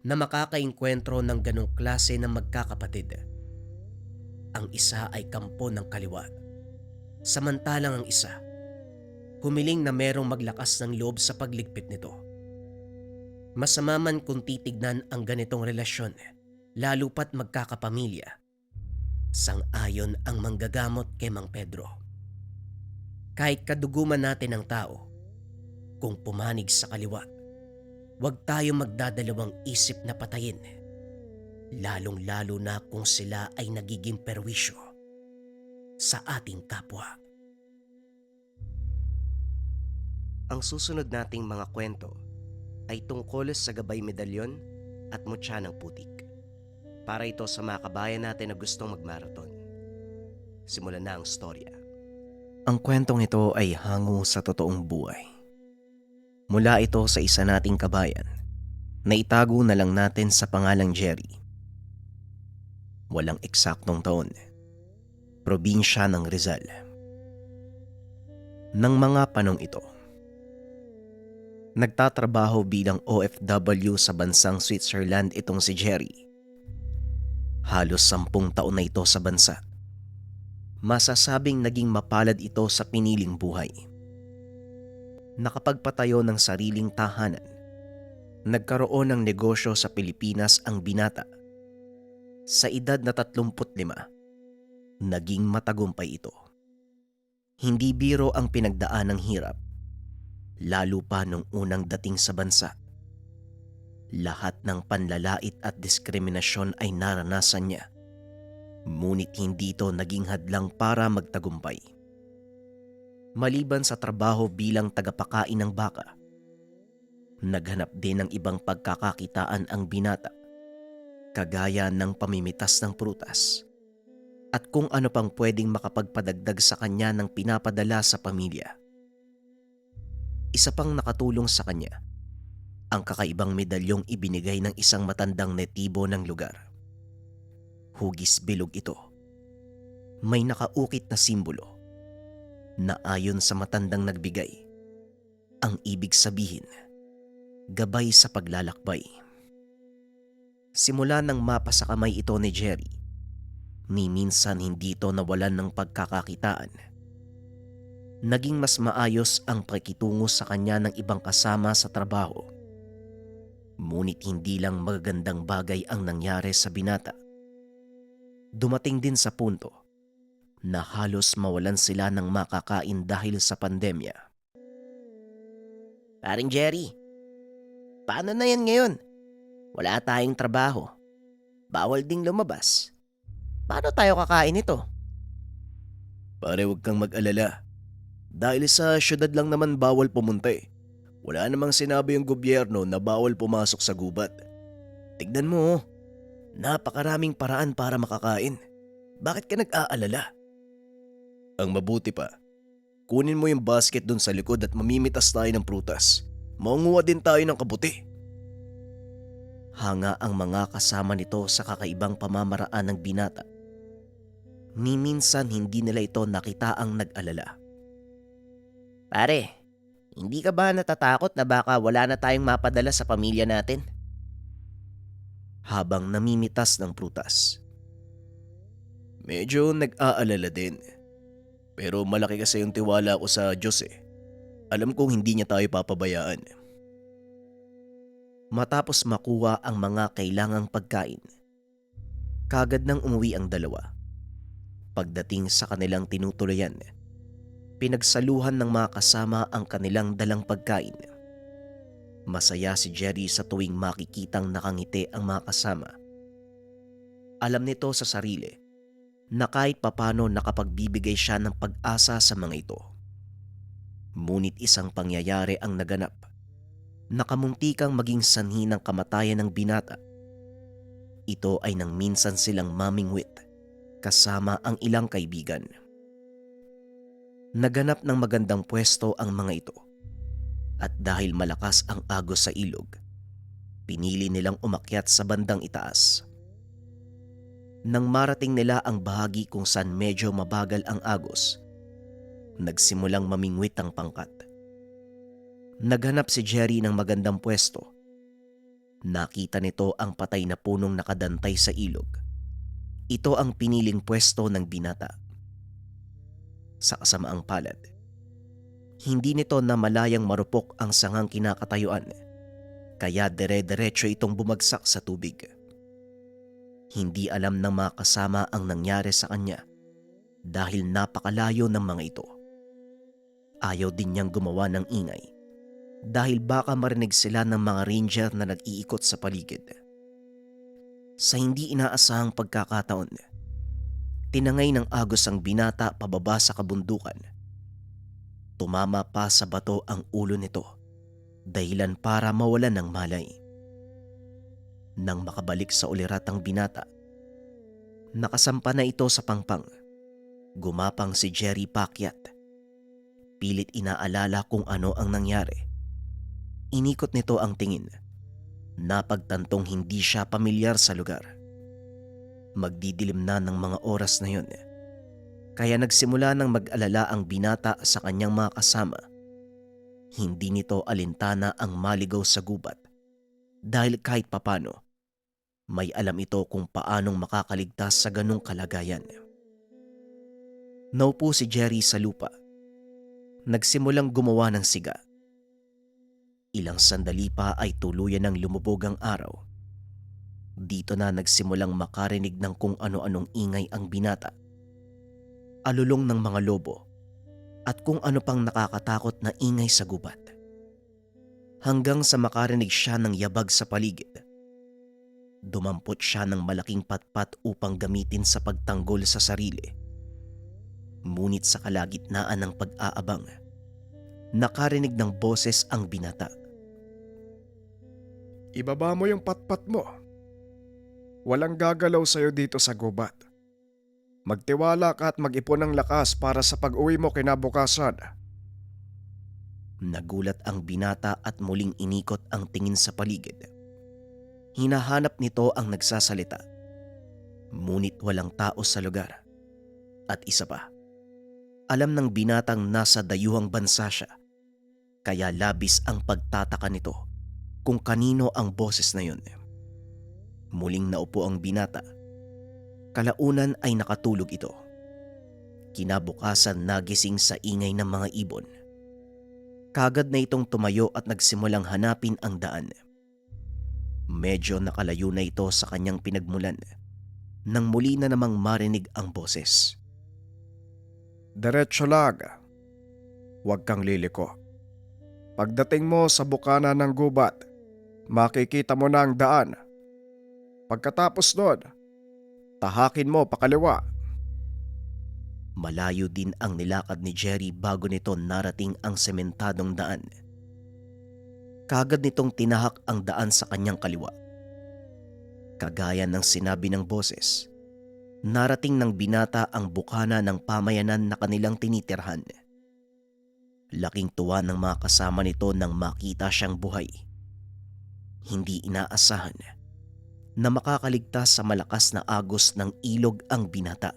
na makakaengkwentro ng ganong klase ng magkakapatid. Ang isa ay kampo ng kaliwa, samantalang ang isa, humiling na merong maglakas ng loob sa pagligpit nito. Masama man kung titignan ang ganitong relasyon, lalo pat magkakapamilya. Sang-ayon ang manggagamot kay Mang Pedro. Kahit kaduguman natin ang tao, Kung pumanig sa kaliwa, huwag tayo magdadalawang isip na patayin. Lalong-lalo na kung sila ay nagiging perwisyo sa ating kapwa. Ang susunod nating mga kwento ay tungkol sa gabay medalyon at mutya ng putik. Para ito sa mga kabayan natin na gustong magmarathon. Simulan na ang storya. Ang kwentong ito ay hango sa totoong buhay. Mula ito sa isa nating kabayan na itago na lang natin sa pangalang Jerry. Walang eksaktong taon. Probinsya ng Rizal. Nang mga panong ito, nagtatrabaho bilang OFW sa bansang Switzerland itong si Jerry. Halos 10 taon na ito sa bansa. Masasabing naging mapalad ito sa piniling buhay. Nakapagpatayo ng sariling tahanan. Nagkaroon ng negosyo sa Pilipinas ang binata. Sa edad na 35, naging matagumpay ito. Hindi biro ang pinagdaan ng hirap, lalo pa nung unang dating sa bansa. Lahat ng panlalait at diskriminasyon ay naranasan niya. Ngunit hindi ito naging hadlang para magtagumpay. Maliban sa trabaho bilang tagapakain ng baka, naghanap din ng ibang pagkakakitaan ang binata, kagaya ng pamimitas ng prutas at kung ano pang pwedeng makapagpadagdag sa kanya ng pinapadala sa pamilya. Isa pang nakatulong sa kanya, ang kakaibang medalyong ibinigay ng isang matandang netibo ng lugar. Hugis bilog ito. May nakaukit na simbolo na ayon sa matandang nagbigay, ang ibig sabihin, gabay sa paglalakbay. Simula nang mapasa kamay ito ni Jerry, ni minsan hindi ito nawalan ng pagkakakitaan. Naging mas maayos ang pakikitungo sa kanya ng ibang kasama sa trabaho. Ngunit hindi lang magagandang bagay ang nangyari sa binata. Dumating din sa punto na halos mawalan sila ng makakain dahil sa pandemya. Paring Jerry, paano na yan ngayon? Wala tayong trabaho. Bawal ding lumabas. Paano tayo kakain ito? Pare, huwag kang mag-alala. Dahil sa syudad lang naman bawal pumunta eh. Wala namang sinabi yung gobyerno na bawal pumasok sa gubat. Tignan mo, napakaraming paraan para makakain. Bakit ka nag-aalala? Ang mabuti pa, kunin mo yung basket dun sa likod at mamimitas tayo ng prutas. Maunguha din tayo ng kabuti. Hanga ang mga kasama nito sa kakaibang pamamaraan ng binata. Ni minsan hindi nila ito nakita ang nag-alala. Pare, hindi ka ba natatakot na baka wala na tayong mapadala sa pamilya natin? Habang namimitas ng prutas. Medyo nag-aalala din. Pero malaki kasi yung tiwala ko sa Diyos eh. Alam kong hindi niya tayo papabayaan. Matapos makuha ang mga kailangang pagkain, kagad nang umuwi ang dalawa. Pagdating sa kanilang tinutuluyan, pinagsaluhan ng mga kasama ang kanilang dalang pagkain. Masaya si Jerry sa tuwing makikitang nakangiti ang mga kasama. Alam nito sa sarili na kahit papano nakapagbibigay siya ng pag-asa sa mga ito. Ngunit isang pangyayari ang naganap. Nakamuntikang maging sanhi ng kamatayan ng binata. Ito ay nang minsan silang mamingwit kasama ang ilang kaibigan. Naganap ng magandang pwesto ang mga ito. At dahil malakas ang agos sa ilog, pinili nilang umakyat sa bandang itaas. Nang marating nila ang bahagi kung saan medyo mabagal ang agos, nagsimulang mamingwit ang pangkat. Naghanap si Jerry ng magandang pwesto. Nakita nito ang patay na punong nakadantay sa ilog. Ito ang piniling pwesto ng binata. Sa kasamaang palad, hindi nito na malayang marupok ang sangang kinakatayuan, kaya dire-diretso itong bumagsak sa tubig. Hindi alam ng mga kasama ang nangyari sa kanya dahil napakalayo ng mga ito. Ayaw din niyang gumawa ng ingay dahil baka marinig sila ng mga ranger na nag-iikot sa paligid. Sa hindi inaasahang pagkakataon, tinangay ng agos ang binata pababa sa kabundukan. Tumama pa sa bato ang ulo nito, dahilan para mawalan ng malay. Nang makabalik sa ulirat ang binata, nakasampa na ito sa pangpang. Gumapang si Jerry paakyat. Pilit inaalala kung ano ang nangyari. Inikot nito ang tingin. Napagtantong hindi siya pamilyar sa lugar. Magdidilim na ng mga oras na yun. Kaya nagsimula ng mag-alala ang binata sa kanyang mga kasama. Hindi nito alintana ang maligaw sa gubat. Dahil kahit papano, may alam ito kung paanong makakaligtas sa ganong kalagayan. Naupo si Jerry sa lupa. Nagsimulang gumawa ng siga. Ilang sandali pa ay tuluyan ng lumubog ang araw. Dito na nagsimulang makarinig ng kung ano-anong ingay ang binata. Alulong ng mga lobo at kung ano pang nakakatakot na ingay sa gubat. Hanggang sa makarinig siya ng yabag sa paligid. Dumampot siya ng malaking patpat upang gamitin sa pagtanggol sa sarili. Ngunit sa kalagitnaan ng pag-aabang, nakarinig ng boses ang binata. Ibaba mo yung patpat mo. Walang gagalaw sa'yo dito sa gubat. Magtiwala ka at mag-ipon ng lakas para sa pag-uwi mo kinabukasan. Nagulat ang binata at muling inikot ang tingin sa paligid. Hinahanap nito ang nagsasalita. Ngunit walang tao sa lugar. At isa pa, alam ng binatang nasa dayuhang bansa siya. Kaya labis ang pagtataka nito kung kanino ang boses na yun. Muling naupo ang binata. Kalaunan ay nakatulog ito. Kinabukasan nagising sa ingay ng mga ibon. Kagad na itong tumayo at nagsimulang hanapin ang daan. Medyo nakalayo na ito sa kanyang pinagmulan nang muli na namang marinig ang boses. Diretso lang. Huwag kang liliko. Pagdating mo sa bukana ng gubat, makikita mo na ang daan. Pagkatapos doon, tahakin mo pakaliwa. Malayo din ang nilakad ni Jerry bago nito narating ang sementadong daan. Kagad nitong tinahak ang daan sa kanyang kaliwa. Kagaya ng sinabi ng boses, narating ng binata ang bukana ng pamayanan na kanilang tinitirhan. Laking tuwa ng mga kasama nito nang makita siyang buhay. Hindi inaasahan na makakaligtas sa malakas na agos ng ilog ang binata.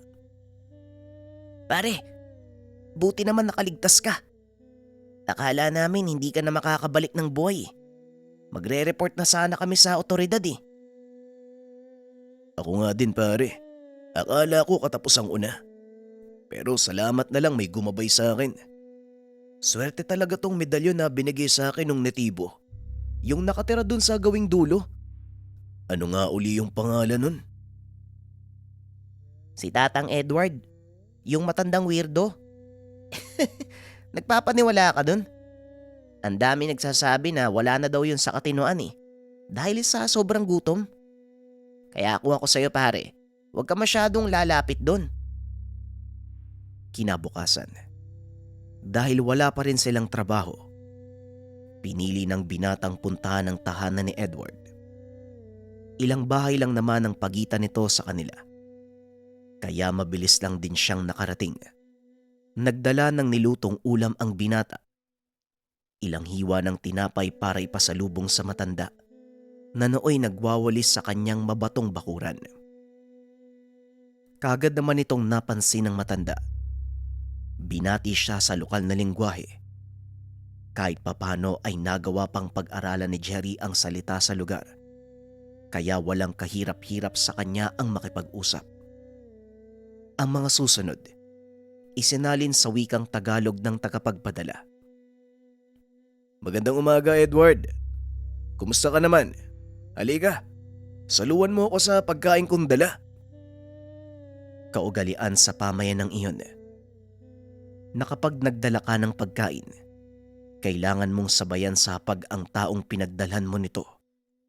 Pare, buti naman nakaligtas ka. Akala namin hindi ka na makakabalik ng buhay. Magre-report na sana kami sa otoridad eh. Ako nga din pare. Akala ko katapos ang una. Pero salamat na lang may gumabay sa akin. Swerte talaga tong medalyon na binigay sa akin ng netibo. Yung nakatira dun sa gawing dulo. Ano nga uli yung pangalan nun? Si Tatang Edward, yung matandang weirdo. Nagpapaniwala ka dun? Ang dami nagsasabi na wala na daw yun sa katinoan eh. Dahil sa sobrang gutom. Kaya ako sa'yo pare, huwag ka masyadong lalapit dun. Kinabukasan, dahil wala pa rin silang trabaho, pinili ng binatang puntahan ang tahanan ni Edward. Ilang bahay lang naman ang pagitan nito sa kanila. Kaya mabilis lang din siyang nakarating. Nagdala ng nilutong ulam ang binata. Ilang hiwa ng tinapay para ipasalubong sa matanda na nooy nagwawalis sa kanyang mabatong bakuran. Kagad naman itong napansin ng matanda. Binati siya sa lokal na lengguwahe. Kahit papano ay nagawa pang pag-aralan ni Jerry ang salita sa lugar. Kaya walang kahirap-hirap sa kanya ang makipag-usap. Ang mga susunod, isinalin sa wikang Tagalog ng tagapagpadala. Magandang umaga Edward. Kumusta ka naman? Halika, saluwan mo ako sa pagkain kong dala. Kaugalian sa pamayanang iyon na kapag nagdala ka ng pagkain, Kailangan mong sabayan sa hapag ang taong pinagdalhan mo nito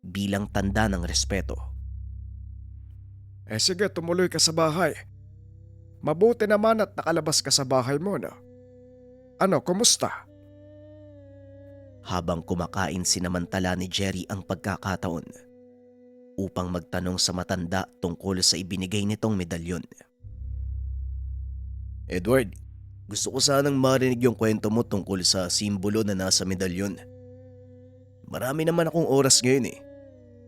bilang tanda ng respeto. Sige, tumuloy ka sa bahay. Mabuti naman at nakalabas ka sa bahay mo, no? Ano, kumusta? Habang kumakain, sinamantala ni Jerry ang pagkakataon upang magtanong sa matanda tungkol sa ibinigay nitong medalyon. Edward, gusto ko sanang marinig yung kwento mo tungkol sa simbolo na nasa medalyon. Marami naman akong oras ngayon eh.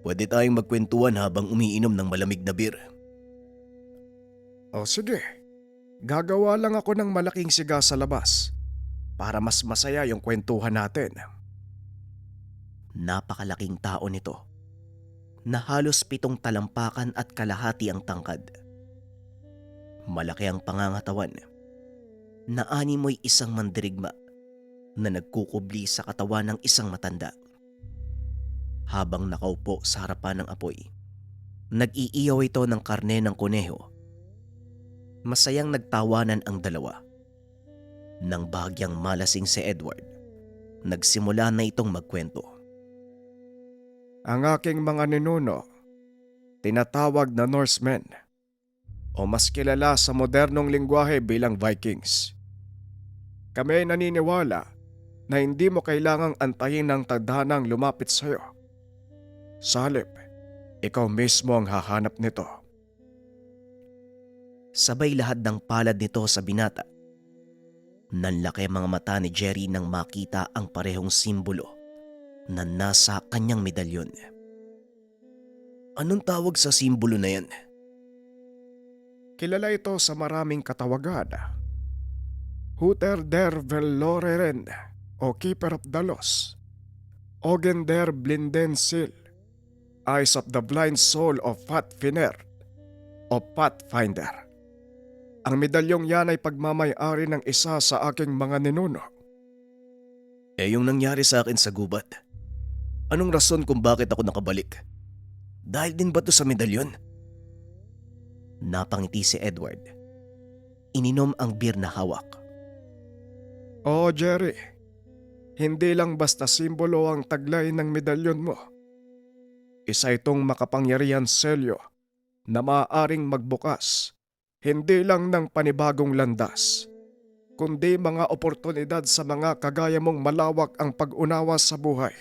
Pwede tayong magkwentuhan habang umiinom ng malamig na beer. O sige, gagawa lang ako ng malaking siga sa labas para mas masaya yung kwentuhan natin. Napakalaking tao nito na halos 7 talampakan at kalahati ang tangkad. Malaki ang pangangatawan na animoy isang mandirigma na nagkukubli sa katawan ng isang matanda. Habang nakaupo sa harapan ng apoy, nag-iiyaw ito ng karne ng kuneho. Masayang nagtawanan ang dalawa. Nang bahagyang malasing si Edward, nagsimula na itong magkwento. Ang aking mga ninuno, tinatawag na Norsemen, o mas kilala sa modernong lingwahe bilang Vikings. Kami ay naniniwala na hindi mo kailangang antayin ng tadhanang lumapit sa iyo. Sa halip, ikaw mismo ang hahanap nito. Sabay lahat ng palad nito sa binata. Nanlaki ang mga mata ni Jerry nang makita ang parehong simbolo na nasa kanyang medalyon. Anong tawag sa simbolo na yan? Kilala ito sa maraming katawagan. Huter der Veloreren o Keeper of the Lost. Ogen der Blinden Sil. Eyes of the Blind Soul of Fatfiner o Pathfinder. Ang medalyong yan ay pagmamay-ari ng isa sa aking mga ninuno. Yung nangyari sa akin sa gubat. Anong rason kung bakit ako nakabalik? Dahil din ba to sa medalyon? Napangiti si Edward. Ininom ang beer na hawak. Oo, Jerry. Hindi lang basta simbolo ang taglay ng medalyon mo. Isa itong makapangyarihan selyo na maaaring magbukas hindi lang ng panibagong landas, kundi mga oportunidad sa mga kagaya mong malawak ang pag-unawa sa buhay.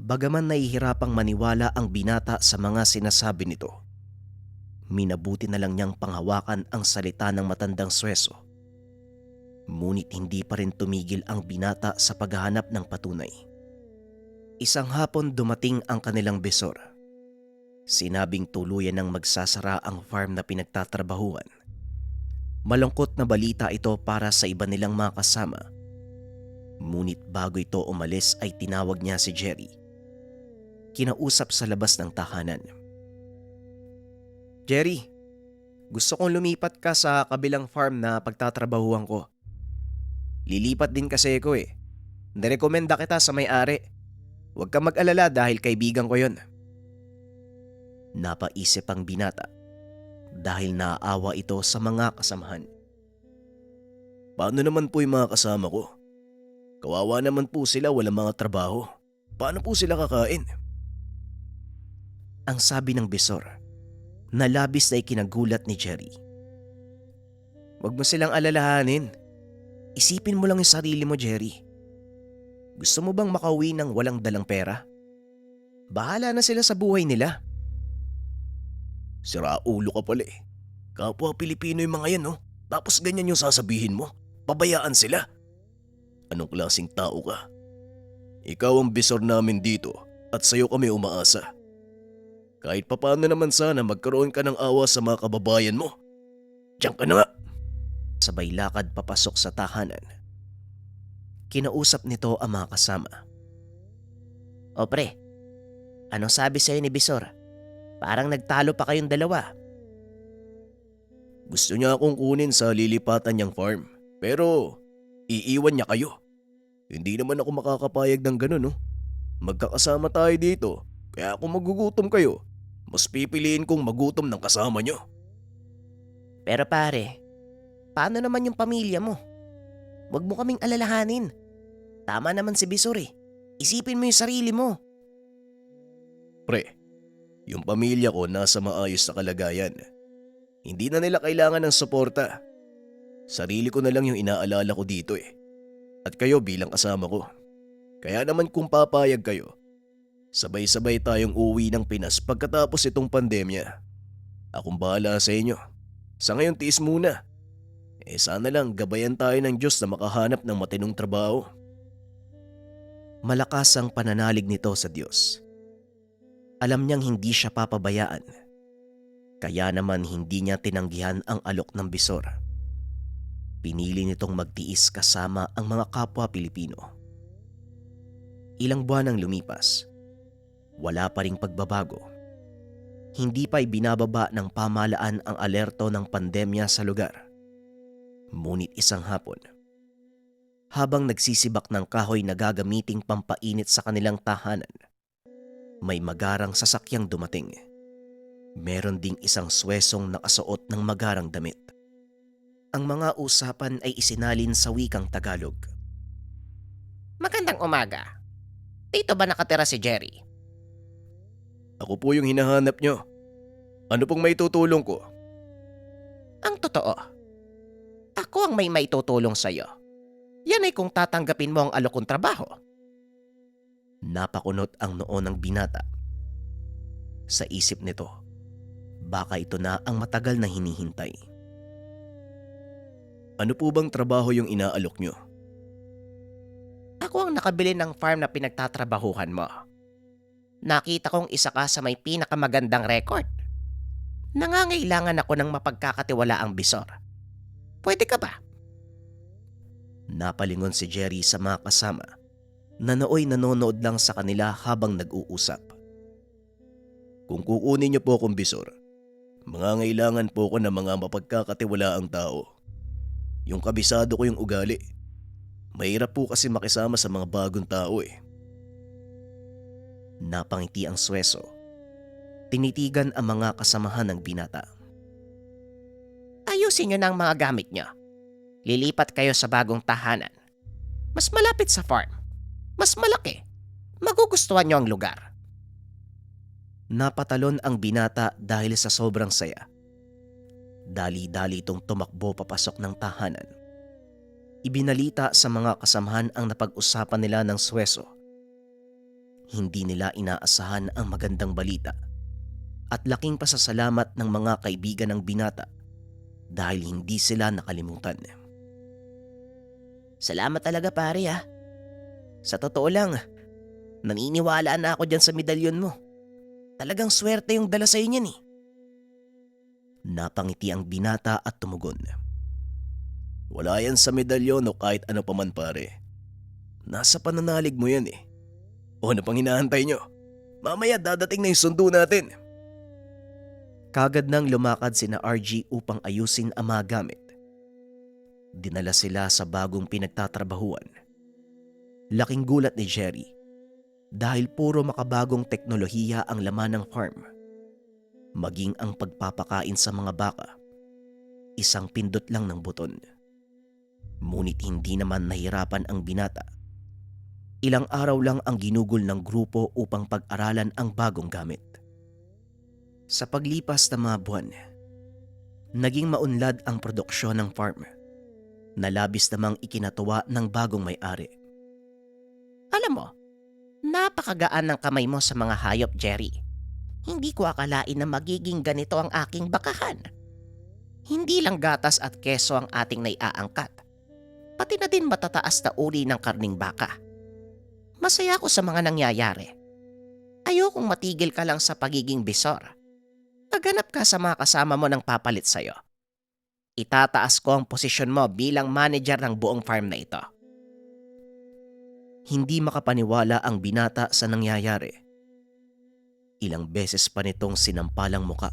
Bagaman nahihirapang maniwala ang binata sa mga sinasabi nito, minabuti na lang niyang panghawakan ang salita ng matandang Sueso. Ngunit hindi pa rin tumigil ang binata sa paghahanap ng patunay. Isang hapon dumating ang kanilang besor. Sinabing tuluyan ng magsasara ang farm na pinagtatrabahuan. Malungkot na balita ito para sa iba nilang mga kasama. Ngunit bago ito umalis ay tinawag niya si Jerry. Kinausap sa labas ng tahanan. Jerry, gusto kong lumipat ka sa kabilang farm na pagtatrabahuan ko. Lilipat din kasi ako eh. Nirekomenda kita sa may-ari. Huwag kang mag-alala dahil kaibigan ko yon. Napaisip ang binata dahil naaawa ito sa mga kasamahan. Paano naman po yung mga kasama ko? Kawawa naman po sila, walang mga trabaho. Paano po sila kakain? Ang sabi ng besor na labis na ikinagulat ni Jerry. Huwag mo silang alalahanin. Isipin mo lang yung sarili mo, Jerry. Gusto mo bang makauwi ng walang dalang pera? Bahala na sila sa buhay nila. Sira ulo ka pala eh. Kapwa Pilipino yung mga yan no? Tapos ganyan yung sasabihin mo. Pabayaan sila. Anong klaseng tao ka? Ikaw ang bisor namin dito at sa'yo kami umaasa. Kahit papaano naman sana magkaroon ka ng awa sa mga kababayan mo. Diyan ka na nga. Sabay lakad papasok sa tahanan. Kinausap nito ang mga kasama. O pre, anong sabi sa'yo ni Bisor? Parang nagtalo pa kayong dalawa. Gusto niya akong kunin sa lilipatan niyang farm. Pero iiwan niya kayo. Hindi naman ako makakapayag ng ganun no. Magkakasama tayo dito. Kaya kung magugutom kayo, mas pipiliin kong magutom ng kasama niyo. Pero pare, paano naman yung pamilya mo? Huwag mo kaming alalahanin. Tama naman si Bisor eh. Isipin mo yung sarili mo. Pre, yung pamilya ko nasa maayos na kalagayan. Hindi na nila kailangan ng suporta. Sarili ko na lang yung inaalala ko dito eh. At kayo bilang kasama ko. Kaya naman kung papayag kayo, sabay-sabay tayong uwi ng Pinas pagkatapos itong pandemya. Akong bahala sa inyo. Sa ngayon tiis muna. Sana lang gabayan tayo ng Diyos na makahanap ng matinong trabaho. Malakas ang pananalig nito sa Diyos. Alam niyang hindi siya papabayaan. Kaya naman hindi niya tinanggihan ang alok ng Bisor. Pinili nitong magtiis kasama ang mga kapwa Pilipino. Ilang buwan ang lumipas. Wala pa ring pagbabago. Hindi pa ibinababa ng pamahalaan ang alerto ng pandemya sa lugar. Ngunit isang hapon, habang nagsisibak ng kahoy na gagamiting pampainit sa kanilang tahanan, may magarang sasakyang dumating. Meron ding isang swesong nakasuot ng magarang damit. Ang mga usapan ay isinalin sa wikang Tagalog. Magandang umaga. Dito ba nakatira si Jerry? Ako po yung hinahanap nyo. Ano pong may tutulong ko? Ang totoo, ako ang may maitutulong sa'yo. Yan ay kung tatanggapin mo ang alok kong trabaho. Napakunot ang noo ng binata. Sa isip nito, baka ito na ang matagal na hinihintay. Ano po bang trabaho yung inaalok nyo? Ako ang nakabili ng farm na pinagtatrabahuhan mo. Nakita kong isa ka sa may pinakamagandang record. Nangangailangan ako ng mapagkakatiwalaang Bisor. Pwede ka ba? Napalingon si Jerry sa mga kasama na nooy nanonood lang sa kanila habang nag-uusap. Kung kukunin niyo po akong Bisor, mangangailangan po ko ng mga mapagkakatiwalaang tao. Yung kabisado ko yung ugali. Mahirap po kasi makisama sa mga bagong tao eh. Napangiti ang sweso. Tinitigan ang mga kasamahan ng binata. Ayusin nyo na ang mga gamit nyo. Lilipat kayo sa bagong tahanan. Mas malapit sa farm. Mas malaki. Magugustuhan nyo ang lugar. Napatalon ang binata dahil sa sobrang saya. Dali-dali itong tumakbo papasok ng tahanan. Ibinalita sa mga kasamahan ang napag-usapan nila ng sweso. Hindi nila inaasahan ang magandang balita at laking pasasalamat ng mga kaibigan ng binata dahil hindi sila nakalimutan. Salamat talaga pare ah. Sa totoo lang, naniniwala na ako dyan sa medalyon mo. Talagang swerte yung dala sa'yo niyan eh. Napangiti ang binata at tumugon. Wala yan sa medalyon o kahit ano pa man pare. Nasa pananalig mo yan eh. O ano pang hinahantay nyo? Mamaya dadating na yung sundo natin. Kagad nang lumakad sina RG upang ayusin ang mga gamit. Dinala sila sa bagong pinagtatrabahuan. Laking gulat ni Jerry dahil puro makabagong teknolohiya ang laman ng farm. Maging ang pagpapakain sa mga baka. Isang pindot lang ng buton. Ngunit hindi naman nahirapan ang binata. Ilang araw lang ang ginugol ng grupo upang pag-aralan ang bagong gamit. Sa paglipas ng mga buwan, naging maunlad ang produksyon ng farm na labis namang ikinatuwa ng bagong may-ari. Alam mo, napakagaan ng kamay mo sa mga hayop, Jerry. Hindi ko akalain na magiging ganito ang aking bakahan. Hindi lang gatas at keso ang ating naiaangkat. Pati na din matataas na uri ng karning baka. Masaya ako sa mga nangyayari. Ayokong matigil ka lang sa pagiging Bisor. Maghanap ka sa mga kasama mo ng papalit sa'yo. Itataas ko ang posisyon mo bilang manager ng buong farm na ito. Hindi makapaniwala ang binata sa nangyayari. Ilang beses pa nitong sinampalang muka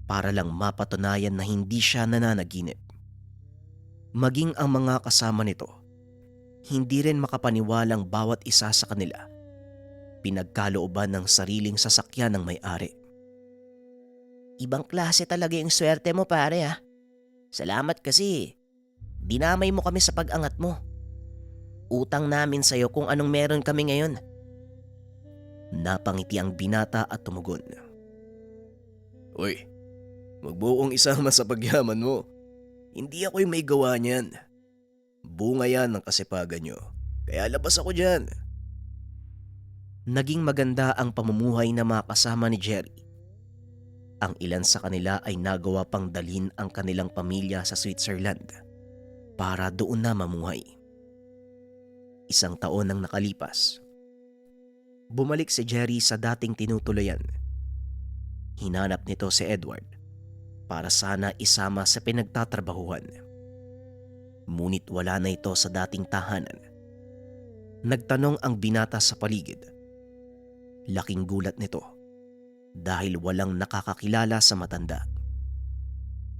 para lang mapatunayan na hindi siya nananaginip. Maging ang mga kasama nito, hindi rin makapaniwalang bawat isa sa kanila pinagkalooban ng sariling sasakyan ng may-ari. Ibang klase talaga yung swerte mo pare ah. Salamat kasi dinamay mo kami sa pag-angat mo. utang namin sa'yo kung anong meron kami ngayon. Napangiti ang binata at tumugon. Uy, wag mo kong isama sa pagyaman mo. Hindi ako yung may gawa niyan. Bunga yan ng kasipagan nyo. Kaya labas ako dyan. Naging maganda ang pamumuhay na mga kasama ni Jerry. Ang ilan sa kanila ay nagawa pang dalhin ang kanilang pamilya sa Switzerland para doon na mamuhay. 1 taon nang nakalipas. Bumalik si Jerry sa dating tinutuluyan. Hinanap nito si Edward para sana isama sa pinagtatrabahuhan. Ngunit wala na ito sa dating tahanan. Nagtanong ang binata sa paligid. Laking gulat nito dahil walang nakakakilala sa matanda.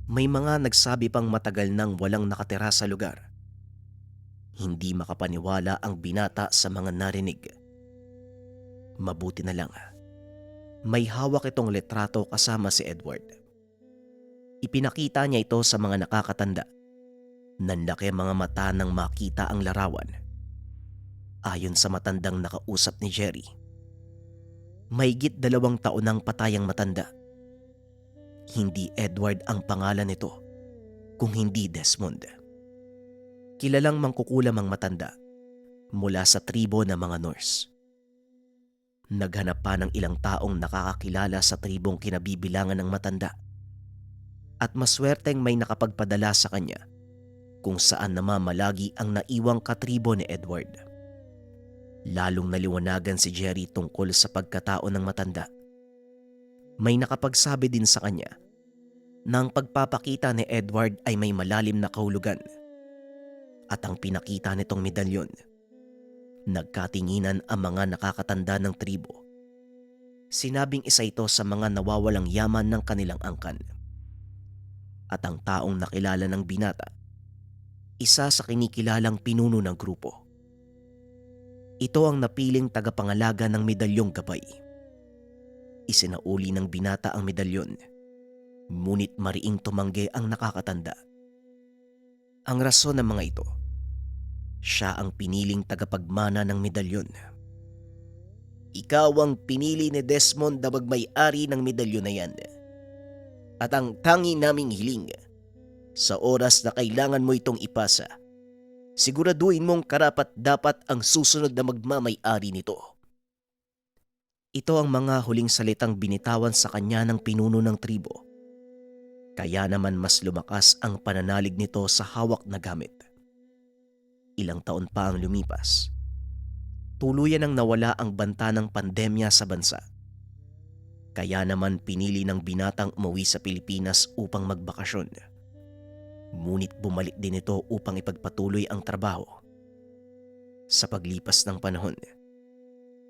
May mga nagsabi pang matagal nang walang nakatira sa lugar. Hindi makapaniwala ang binata sa mga narinig. Mabuti na lang. May hawak itong litrato kasama si Edward. Ipinakita niya ito sa mga nakakatanda. Nanlaki mga mata nang makita ang larawan. Ayon sa matandang nakausap ni Jerry, mahigit 2 taon nang patay ang matanda. Hindi Edward ang pangalan nito, kung hindi Desmond. Kilalang mangkukulam ang matanda mula sa tribo ng mga Norse. Naghanap pa ng ilang taong nakakakilala sa tribong kinabibilangan ng matanda. At maswerteng may nakapagpadala sa kanya kung saan namamalagi ang naiwang katribo ni Edward. Lalong naliwanagan si Jerry tungkol sa pagkatao ng matanda. May nakapagsabi din sa kanya na ang pagpapakita ni Edward ay may malalim na kahulugan. At ang pinakita nitong medalyon, nagkatinginan ang mga nakakatanda ng tribo. Sinabing isa ito sa mga nawawalang yaman ng kanilang angkan. At ang taong nakilala ng binata, isa sa kinikilalang pinuno ng grupo. Ito ang napiling tagapangalaga ng medalyong gabay. Isinauli ng binata ang medalyon, ngunit mariing tumanggi ang nakakatanda. Ang rason ng mga ito, siya ang piniling tagapagmana ng medalyon. Ikaw ang pinili ni Desmond na magmay-ari ng medalyon na yan. At ang tangi naming hiling, sa oras na kailangan mo itong ipasa, siguraduhin mong karapat-dapat ang susunod na magmamay-ari nito. Ito ang mga huling salitang binitawan sa kanya ng pinuno ng tribo. Kaya naman mas lumakas ang pananalig nito sa hawak na gamit. Ilang taon pa ang lumipas. Tuluyan ang nawala ang banta ng pandemya sa bansa. Kaya naman pinili ng binatang umuwi sa Pilipinas upang magbakasyon. Ngunit bumalik din ito upang ipagpatuloy ang trabaho. Sa paglipas ng panahon,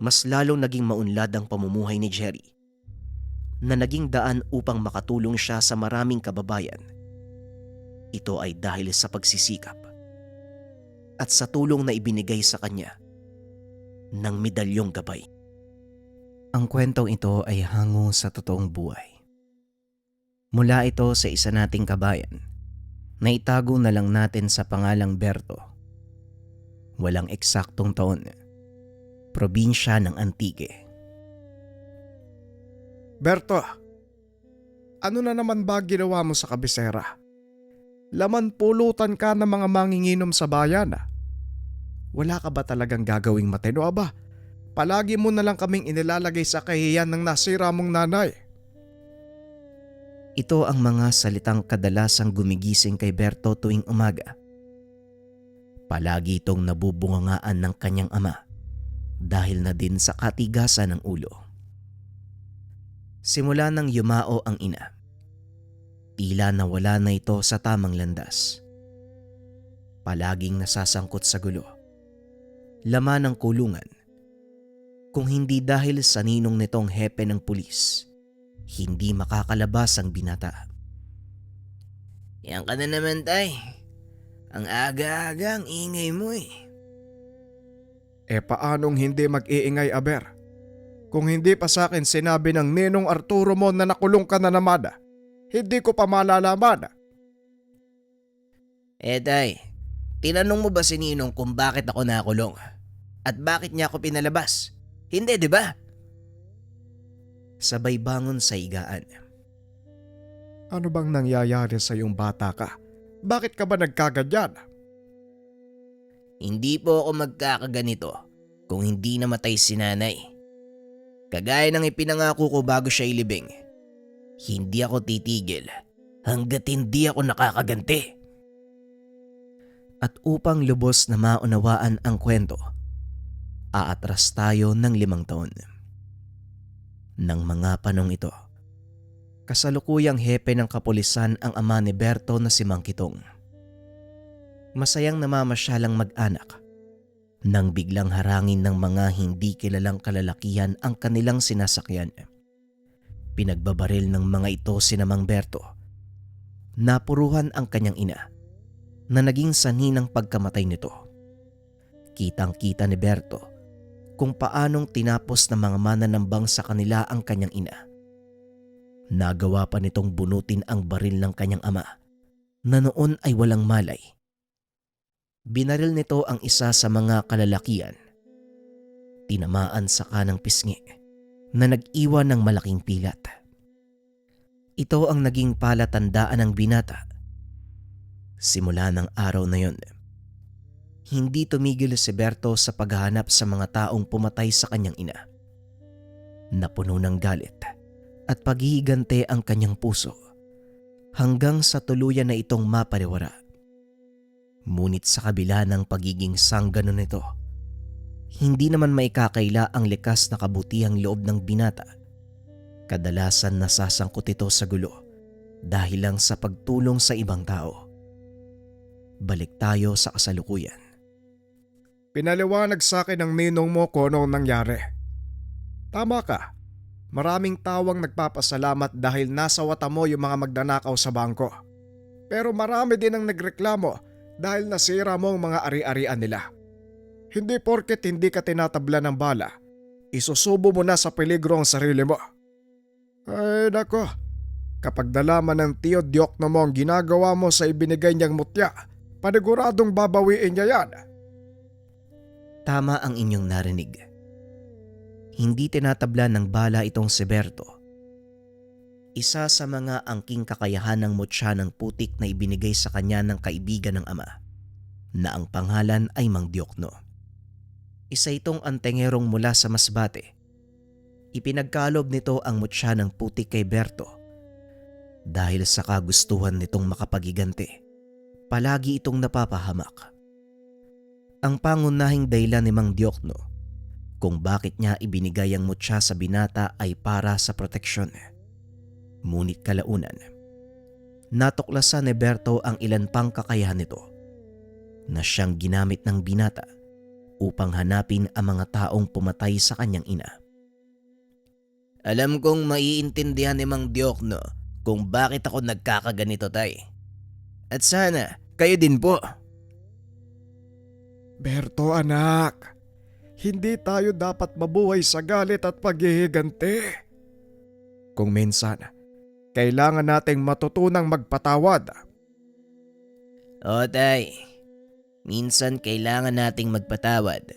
mas lalong naging maunlad ang pamumuhay ni Jerry, na naging daan upang makatulong siya sa maraming kababayan. Ito ay dahil sa pagsisikap at sa tulong na ibinigay sa kanya ng medalyong gabay. Ang kwentong ito ay hango sa totoong buhay. Mula ito sa isa nating kabayan na itago na lang natin sa pangalang Berto. Walang eksaktong taon. Probinsya ng Antique. Berto, ano na naman ba ginawa mo sa kabisera? Laman pulutan ka ng mga manginginom sa bayan. Wala ka ba talagang gagawing matino, aba? Palagi mo na lang kaming inilalagay sa kahiyan ng nasira mong nanay. Ito ang mga salitang kadalasang gumigising kay Berto tuwing umaga. Palagi itong nabubungangaan ng kanyang ama dahil na din sa katigasan ng ulo. Simula nang yumao ang ina, tila nawala na ito sa tamang landas. Palaging nasasangkot sa gulo, laman ng kulungan. Kung hindi dahil sa ninong nitong hepe ng pulis, hindi makakalabas ang binata. Yan ka na naman, tay. Ang aga-aga ang ingay mo eh. Paanong hindi mag-iingay, Aber? Kung hindi pa sa akin sinabi ng ninong Arturo mo na nakulong ka na naman, hindi ko pa malalaman. Tay, Tinanong mo ba si Ninong kung bakit ako nakulong? At bakit niya ako pinalabas? Hindi, di ba? Sabay bangon sa higaan. Ano bang nangyayari sa iyong bata ka? Bakit ka ba nagkaganyan? Hindi po ako magkakaganito kung hindi namatay si nanay. Kagaya ng ipinangako ko bago siya ilibing, hindi ako titigil hanggat hindi ako nakakaganti. At upang lubos na maunawaan ang kwento, aatras tayo ng 5 taon. Nang mga panong ito, kasalukuyang hepe ng kapulisan ang ama ni Berto na si Mang Kitong. Masayang namamasyalang mag-anak nang biglang harangin ng mga hindi kilalang kalalakihan ang kanilang sinasakyan. Pinagbabaril ng mga ito si Mang Berto. Napuruhan ang kanyang ina na naging sanhi ng pagkamatay nito. Kitang-kita ni Berto kung paanong tinapos ng mga mananambang sa kanila ang kanyang ina. Nagawa pa nitong bunutin ang baril ng kanyang ama na noon ay walang malay. Binaril nito ang isa sa mga kalalakian. Tinamaan sa kanang pisngi na nag-iwan ng malaking pilat. Ito ang naging palatandaan ng binata. Simula ng araw na yon, hindi tumigil si Berto sa paghahanap sa mga taong pumatay sa kanyang ina. Napuno ng galit at paghihigante ang kanyang puso hanggang sa tuluyan na itong mapariwara. Ngunit sa kabila ng pagiging sanggano nito, hindi naman maikakaila ang likas na kabutihang loob ng binata. Kadalasan nasasangkot ito sa gulo dahil lang sa pagtulong sa ibang tao. Balik tayo sa kasalukuyan. Pinaliwanag sa akin ng ninong mo kung anong nangyari. Tama ka. Maraming tawang nagpapasalamat dahil nasawata mo yung mga magnanakaw sa bangko. Pero marami din ang nagreklamo dahil nasira mo ang mga ari-arian nila. Hindi porket hindi ka tinatabla ng bala, isusubo mo na sa peligro ang sarili mo. Ay nako, kapag nalaman ng tiyo Diokno mo ang ginagawa mo sa ibinigay niyang mutya, paniguradong babawiin niya yan. Tama ang inyong narinig. Hindi tinatabla ng bala itong si Berto. Isa sa mga angking kakayahan ng mutya ng putik na ibinigay sa kanya ng kaibigan ng ama, na ang pangalan ay Mang Diokno. Isa itong antengerong mula sa Masbate. Ipinagkaloob nito ang mutya ng putik kay Berto dahil sa kagustuhan nitong makapagigante. Palagi itong napapahamak. Ang pangunahing dahilan ni Mang Diokno kung bakit niya ibinigay ang mutya sa binata ay para sa proteksyon. Ngunit kalaunan, natuklasan ni Berto ang ilan pang kakayahan nito na siyang ginamit ng binata upang hanapin ang mga taong pumatay sa kanyang ina. Alam kong maiintindihan ni Mang Diokno kung bakit ako nagkakaganito, tay. At sana kayo din po. Berto anak, hindi tayo dapat mabuhay sa galit at paghihigante. Kung minsan, kailangan nating matutunang magpatawad. O tay, minsan kailangan nating magpatawad.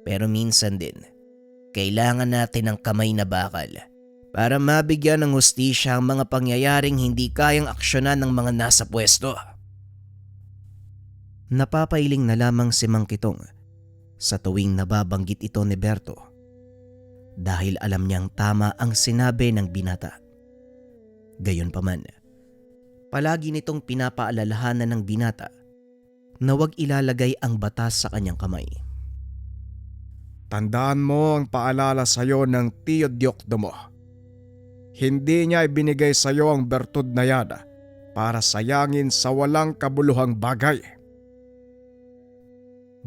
Pero minsan din, kailangan natin ng kamay na bakal para mabigyan ng hustisya ang mga pangyayaring hindi kayang aksyonan ng mga nasa pwesto. Napapailing na lamang si Mang Kitong sa tuwing nababanggit ito ni Berto dahil alam niyang tama ang sinabi ng binata. Gayunpaman, palagi nitong pinapaalalahanan ng binata na huwag ilalagay ang batas sa kanyang kamay. Tandaan mo ang paalala sa iyo ng tiyo Diokno mo. Hindi niya ibinigay sa iyo ang bertud na yan para sayangin sa walang kabuluhang bagay.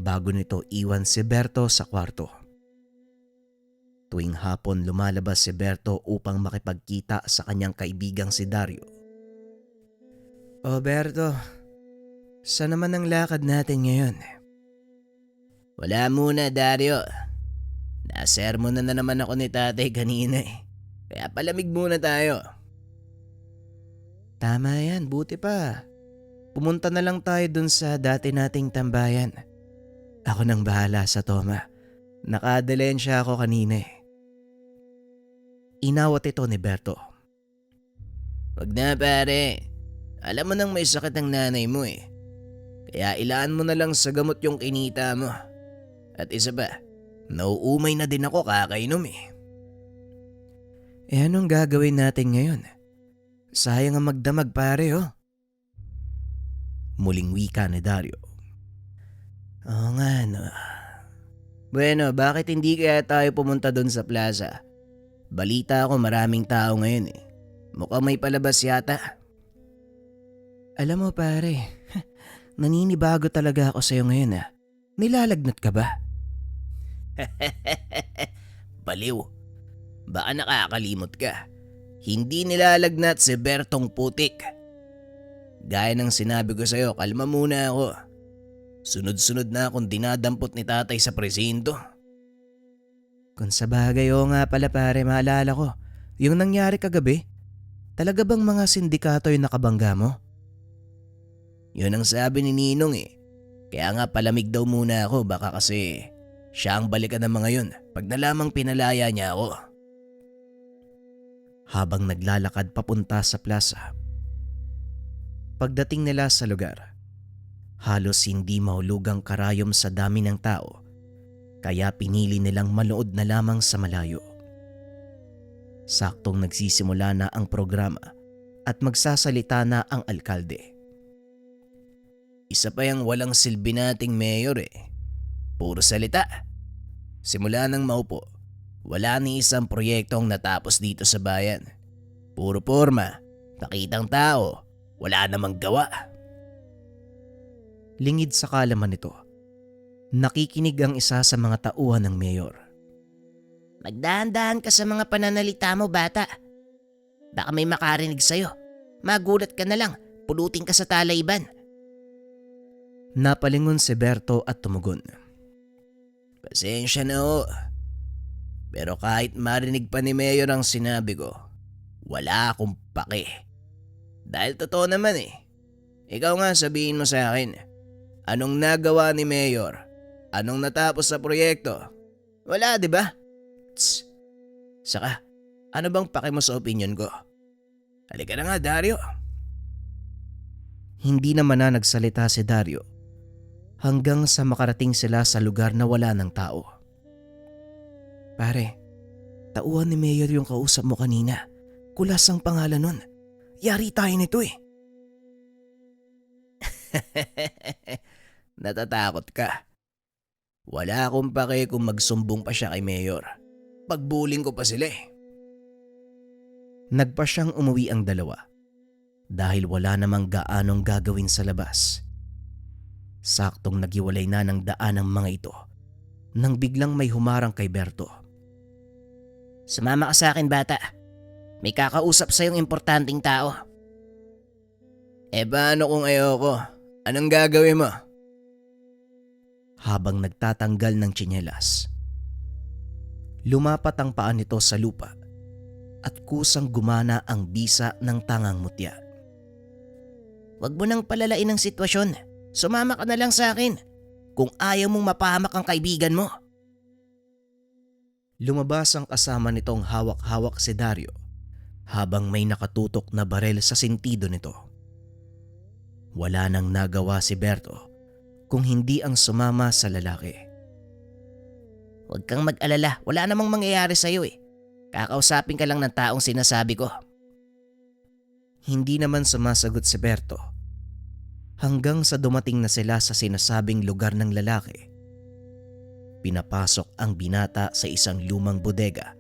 Bago nito iwan si Berto sa kwarto. Tuwing hapon lumalabas si Berto upang makipagkita sa kanyang kaibigang si Dario. O Berto, saan naman ang lakad natin ngayon? Wala muna, Dario. Nasermonan na naman ako ni tatay kanina eh. Kaya palamig muna tayo. Tama yan, buti pa. pumunta na lang tayo dun sa dati nating tambayan. Ako nang bahala sa Toma. Nakadalensya ako kanina eh. Inawat ito ni Berto. Wag na pare. Alam mo nang may sakit ang nanay mo eh. Kaya ilaan mo na lang sa gamot yung kinita mo. At isa pa, nauumay na din ako kakainom eh. Eh anong gagawin natin ngayon? Sayang ang magdamag pare oh. Muling wika ni Dario. Oo nga no. Bueno, bakit hindi kaya tayo pumunta doon sa plaza? Balita ako maraming tao ngayon eh. Mukhang may palabas yata. Alam mo pare, naninibago talaga ako sa'yo ngayon ah. Nilalagnat ka ba? Baliw. Baka nakakalimot ka. Hindi nilalagnat si Bertong putik. Gaya ng sinabi ko sa'yo, kalma muna ako. Sunod-sunod na akong dinadampot ni tatay sa presinto. Kung sa bagay oo nga pala pare, maalala ko. Yung nangyari kagabi, talaga bang mga sindikato yung nakabangga mo? Yun ang sabi ni Ninong eh. Kaya nga palamig daw muna ako baka kasi siya ang balikan ng mga yun pag nalamang pinalaya niya ako. Habang naglalakad papunta sa plaza. Pagdating nila sa lugar, halos hindi mahulugang karayom sa dami ng tao, kaya pinili nilang manood na lamang sa malayo. Saktong nagsisimula na ang programa at magsasalita na ang alkalde. Isa pa yung walang silbi nating mayor eh. Puro salita. Simula nang maupo, wala ni isang proyektong natapos dito sa bayan. Puro porma, nakitang tao, wala namang gawa. Lingid sa kalaman nito, nakikinig ang isa sa mga tauhan ng mayor. Magdahan-dahan ka sa mga pananalita mo, bata. Baka may makarinig sa'yo. Magulat ka na lang, pulutin ka sa talayban. Napalingon si Berto at tumugon. Pasensya na ho. Pero kahit marinig pa ni Mayor ang sinabi ko, wala akong pake. Dahil totoo naman eh. Ikaw nga sabihin mo sa akin, anong nagawa ni Mayor? Anong natapos sa proyekto? Wala, di ba? Tss. Saka, ano bang pake mo sa opinion ko? Halika na nga, Dario. Hindi naman na nagsalita si Dario hanggang sa makarating sila sa lugar na wala ng tao. Pare, tauhan ni Mayor yung kausap mo kanina. Kulas ang pangalan nun. Yari tayo nito eh. Natatakot ka. Wala akong pake kung magsumbong pa siya kay Mayor. Pagbuling ko pa sila eh. Nagpa siyang umuwi ang dalawa dahil wala namang gaanong gagawin sa labas. Saktong nagiwalay na ng daan ang mga ito nang biglang may humarang kay Berto. Sumama ka sa akin, bata. May kakausap sa'yong importanteng tao. Eh paano kung ayoko? Anong gagawin mo? Habang nagtatanggal ng tsinelas, lumapat ang paa nito sa lupa at kusang gumana ang bisa ng tangang mutya. Huwag mo nang palalain ang sitwasyon. Sumama ka na lang sa akin kung ayaw mong mapahamak ang kaibigan mo. Lumabas ang kasama nitong hawak-hawak si Dario habang may nakatutok na barel sa sentido nito. Wala nang nagawa si Berto kung hindi ang sumama sa lalaki. Huwag kang mag-alala, wala namang mangyayari sa'yo eh. Kakausapin ka lang ng taong sinasabi ko. Hindi naman sumasagot si Berto hanggang sa dumating na sila sa sinasabing lugar ng lalaki. Pinapasok ang binata sa isang lumang bodega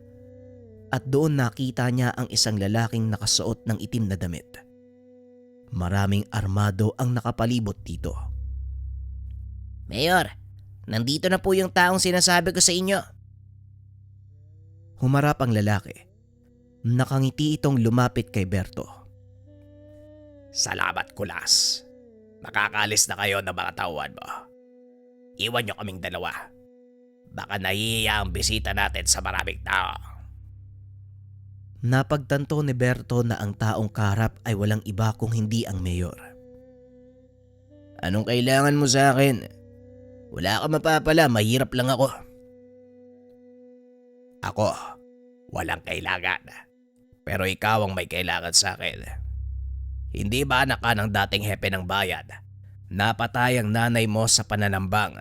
at doon nakita niya ang isang lalaking nakasuot ng itim na damit. Maraming armado ang nakapalibot dito. Mayor, nandito na po yung taong sinasabi ko sa inyo. Humarap ang lalaki. Nakangiti itong lumapit kay Berto. Salamat, Kulas. Makakalis na kayo ng mga tauhan mo. Iwan niyo kaming dalawa. Baka nahihiya ang bisita natin sa maraming tao. Napagtanto ni Berto na ang taong kaharap ay walang iba kung hindi ang mayor. Anong kailangan mo sa akin? Wala ka mapapala, mahirap lang ako. Ako, walang kailangan. Pero ikaw ang may kailangan sa akin. Hindi ba anak ka ng dating hepe ng bayan? Napatay ang nanay mo sa pananambang.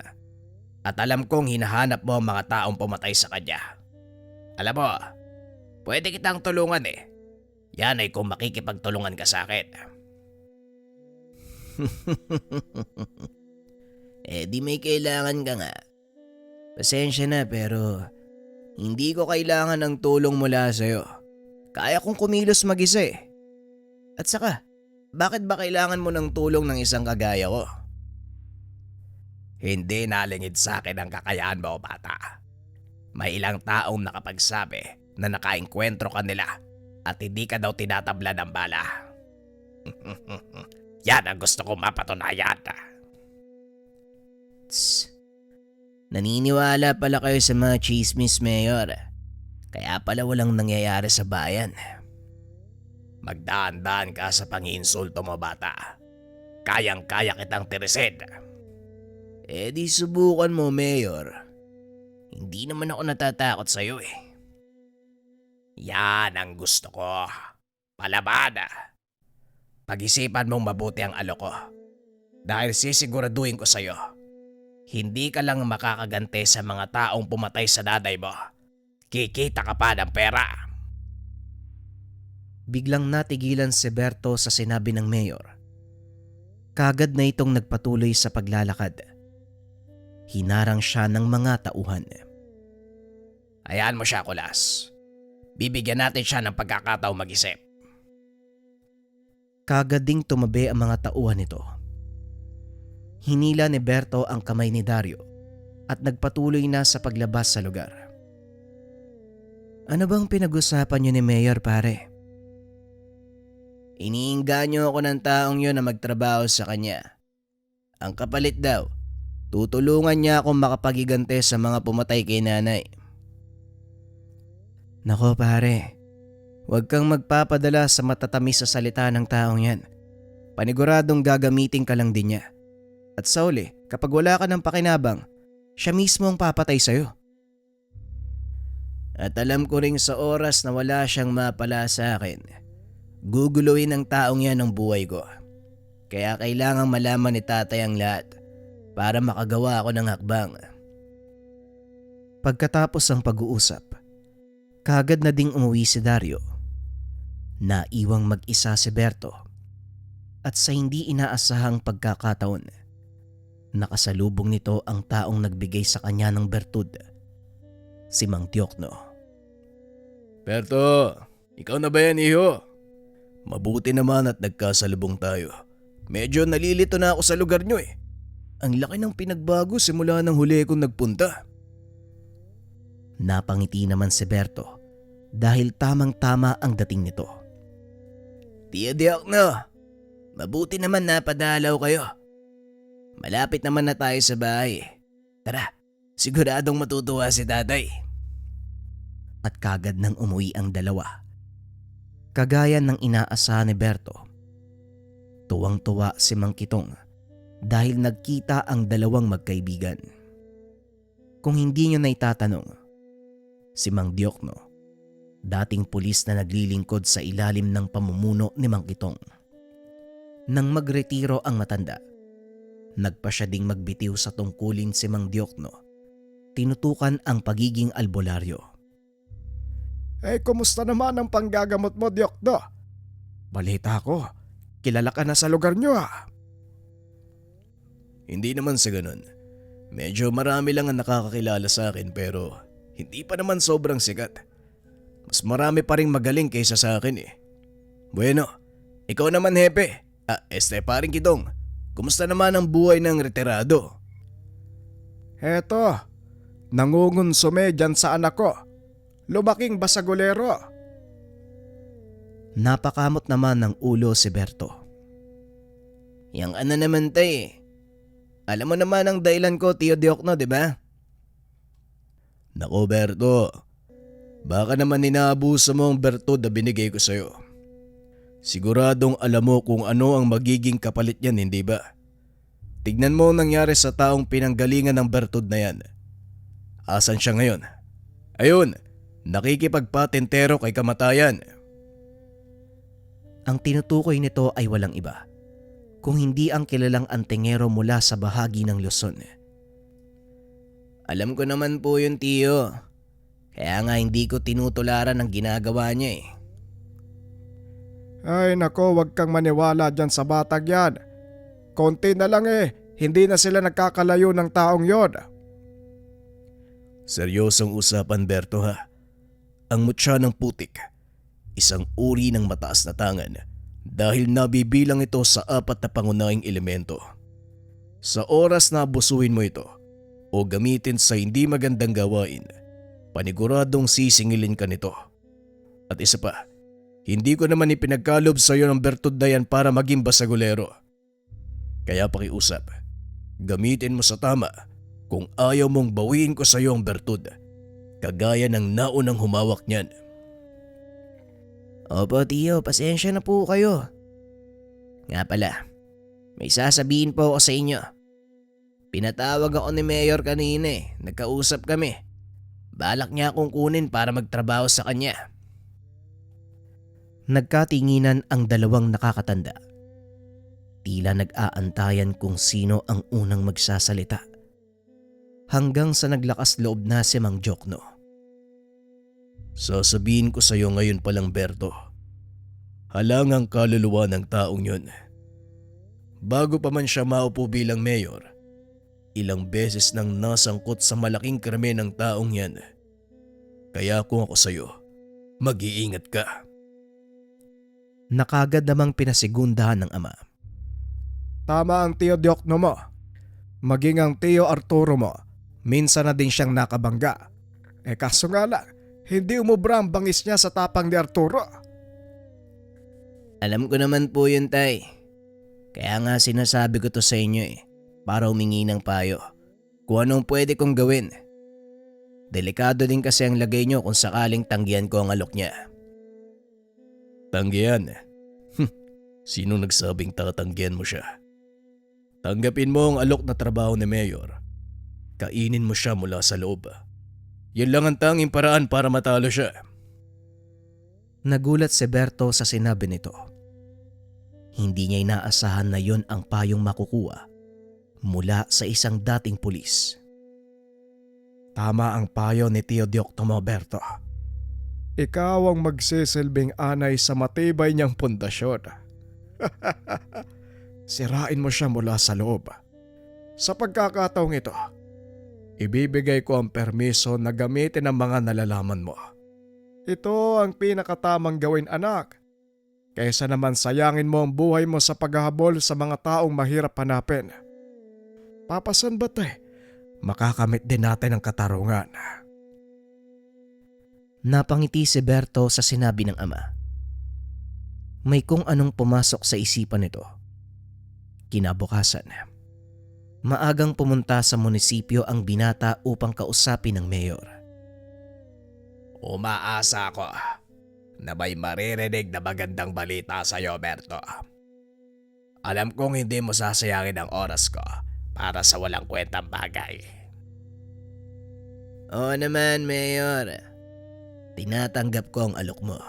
At alam kong hinahanap mo ang mga taong pumatay sa kanya. Alam mo, pwede kitang tulungan eh. Yan ay kung makikipagtulungan ka sa akin. Di may kailangan ka nga. Pasensya na pero hindi ko kailangan ng tulong mula sa'yo. Kaya kong kumilos mag-isa eh. At saka, bakit ba kailangan mo ng tulong ng isang kagaya ko? Hindi nalingid sa akin ang kakayahan mo, bata. May ilang taong nakapagsabi na nakaengkwentro ka nila at hindi ka daw tinatabla ng bala. Yan ang gusto kong mapatunayan. Tss. Naniniwala pala kayo sa mga chismis, Mayor. Kaya pala walang nangyayari sa bayan. Magdaan-daan ka sa pangiinsulto mo, bata. Kayang-kaya kitang tirisin. Di subukan mo, Mayor. Hindi naman ako natatakot sa'yo eh. Yan ang gusto ko. Palaban. Pag-isipan mong mabuti ang alok ko. Dahil sisiguraduhin ko sa'yo, hindi ka lang makakaganti sa mga taong pumatay sa nanay mo. Kikita ka pa ng pera. Biglang natigilan si Berto sa sinabi ng mayor. Kagad na itong nagpatuloy sa paglalakad. Hinarang siya ng mga tauhan. Hayaan mo siya, Kulas. Bibigyan natin siya ng pagkakataong mag-isip. Kagad ding tumabi ang mga tauhan nito. Hinila ni Berto ang kamay ni Dario at nagpatuloy na sa paglabas sa lugar. Ano bang pinag-usapan niyo ni Mayor, pare? Iniinganyo ako ng taong yun na magtrabaho sa kanya. Ang kapalit daw, tutulungan niya akong makapagigante sa mga pumatay kay nanay. Nako pare, huwag kang magpapadala sa matatamis sa salita ng taong yan. Paniguradong gagamitin ka lang din niya. At sa uli, kapag wala ka ng pakinabang, siya mismo ang papatay sa'yo. At alam ko ring sa oras na wala siyang mapala sa akin, guguluhin ng taong yan ang buhay ko. Kaya kailangang malaman ni tatay ang lahat para makagawa ako ng hakbang. Pagkatapos ang pag-uusap, kagad na ding umuwi si Dario. Naiwang mag-isa si Berto. At sa hindi inaasahang pagkakataon, nakasalubong nito ang taong nagbigay sa kanya ng bertud, si Mang Diokno. Berto, ikaw na ba yan, iho? Mabuti naman at nagkasalubong tayo. Medyo nalilito na ako sa lugar nyo eh. Ang laki ng pinagbago simula ng huli kong nagpunta. Napangiti naman si Berto dahil tamang-tama ang dating nito. Tia Diokno, mabuti naman napadalaw kayo. Malapit naman na tayo sa bahay. Tara, siguradong matutuwa si tatay. At kagad nang umuwi ang dalawa. Kagaya ng inaasahan ni Berto, tuwang-tuwa si Mang Kitong dahil nagkita ang dalawang magkaibigan. Kung hindi nyo na itatanong, si Mang Diokno, dating pulis na naglilingkod sa ilalim ng pamumuno ni Mang Kitong. Nang magretiro ang matanda, nagpa siya ding magbitiw sa tungkulin si Mang Diokno, tinutukan ang pagiging albularyo. Kumusta naman ang panggagamot mo, Diokno? Balita ko, kilala ka na sa lugar nyo ah. Hindi naman sa ganun. Medyo marami lang ang nakakakilala sa akin pero hindi pa naman sobrang sikat. Mas marami pa ring magaling kaysa sa akin eh. Bueno, ikaw naman hepe. Paring Kitong, kumusta naman ang buhay ng retirado? Heto, nangungunsume dyan sa anak ko. Lumaking basagulero. Napakamot naman ng ulo si Berto. Yang ano naman tay. Alam mo naman ang dahilan ko, Tio Diokno, di ba? Nako Berto, baka naman inaabuso mo ang bertud na binigay ko sa'yo. Siguradong alam mo kung ano ang magiging kapalit niyan, hindi ba? tignan mo ang nangyari sa taong pinanggalingan ng Bertud na yan. Asan siya ngayon? Ayun, nakikipagpatentero kay kamatayan. Ang tinutukoy nito ay walang iba, kung hindi ang kilalang antingero mula sa bahagi ng Luzon. Alam ko naman po yun, tiyo. Kaya nga hindi ko tinutularan ang ginagawa niya eh. Ay nako, wag kang maniwala dyan sa batag yan. Konti na lang hindi na sila nagkakalayo ng taong yon. Seryosong usapan, Berto ha. Ang mutya ng putik, isang uri ng mataas na tangan dahil nabibilang ito sa 4 na pangunahing elemento. Sa oras na abusuhin mo ito o gamitin sa hindi magandang gawain, paniguradong sisingilin ka nito. At isa pa, hindi ko naman ipinagkalob sa iyo ng Bertud na yan para maging basagulero. Kaya pakiusap, gamitin mo sa tama kung ayaw mong bawiin ko sa iyo ang Bertud, kagaya ng naunang humawak niyan. Opo tiyo, pasensya na po kayo. Nga pala, may sasabihin po ako sa inyo. Pinatawag ako ni Mayor kanina nagkausap kami. Balak niya akong kunin para magtrabaho sa kanya. Nagkatinginan ang dalawang nakakatanda. Tila nag-aantayan kung sino ang unang magsasalita. Hanggang sa naglakas loob na si Mang Jokno. Sasabihin ko sa iyo ngayon palang, Berto. Halangang kaluluwa ng taong yun. Bago pa man siya maupo bilang mayor, ilang beses nang nasangkot sa malaking krimen ng taong yan. Kaya kung ako sa iyo, mag-iingat ka. Nakagad namang pinasigundahan ng ama. Tama ang Tio Diokno mo. Maging ang Tio Arturo mo, minsan na din siyang nakabangga. Kaso nga lang, hindi umubra ang bangis niya sa tapang ni Arturo. Alam ko naman po yun, tay. Kaya nga sinasabi ko to sa inyo para humingi ng payo. Kung anong pwede kong gawin. Delikado din kasi ang lagay nyo kung sakaling tanggihan ko ang alok niya. Tanggihan? Sino nagsabing tatanggihan mo siya? Tanggapin mo ang alok na trabaho ni Mayor. Kainin mo siya mula sa loob. Yan lang ang tanging paraan para matalo siya. Nagulat si Berto sa sinabi nito. Hindi niya inaasahan na yon ang payong makukuha mula sa isang dating pulis. Tama ang payo ni Tio Diokno mo, Berto. Ikaw ang magsisilbing anay sa matibay niyang pundasyon. Sirain mo siya mula sa loob. Sa pagkakataong ito, ibibigay ko ang permiso na gamitin ang mga nalalaman mo. Ito ang pinakatamang gawin, anak. Kaysa naman sayangin mo ang buhay mo sa paghahabol sa mga taong mahirap hanapin. Papasan ba't makakamit din natin ang katarungan. Napangiti si Berto sa sinabi ng ama. May kung anong pumasok sa isipan nito. Kinabukasan, maagang pumunta sa munisipyo ang binata upang kausapin ng mayor. Umaasa ako na may maririnig na magandang balita sa iyo, Berto. Alam kong hindi mo sasayangin ang oras ko para sa walang kwentang bagay. Oo naman, Mayor. Tinatanggap ko ang alok mo.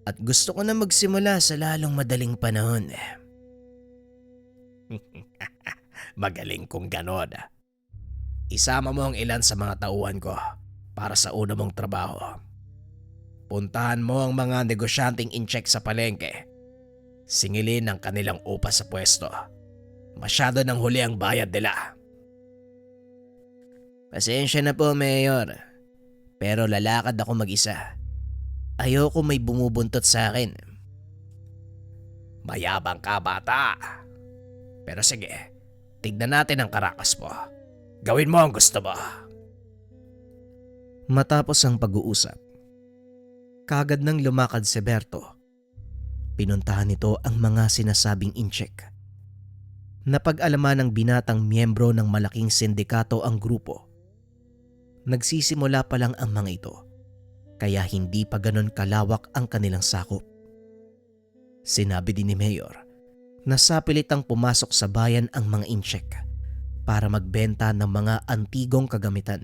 At gusto ko na magsimula sa lalong madaling panahon. Magaling kung ganon. Isama mo ang ilan sa mga tauhan ko para sa una mong trabaho. Puntahan mo ang mga negosyanteng in-check sa palengke. Singilin ang kanilang upa sa pwesto. Masyado nang huli ang bayad nila. Pasensya na po, Mayor. Pero lalakad ako mag-isa. Ayoko may bumubuntot sa akin. Mayabang ka, bata. Pero sige, tignan natin ang karakas mo. Gawin mo ang gusto mo. Matapos ang pag-uusap, kagad nang lumakad si Berto. Pinuntahan nito ang mga sinasabing in-check. Napag-alaman ng binatang miyembro ng malaking sindikato ang grupo. Nagsisimula pa lang ang mga ito, kaya hindi pa ganon kalawak ang kanilang sakop. Sinabi din ni Mayor, Nasapilitang pumasok sa bayan ang mga incheck para magbenta ng mga antigong kagamitan.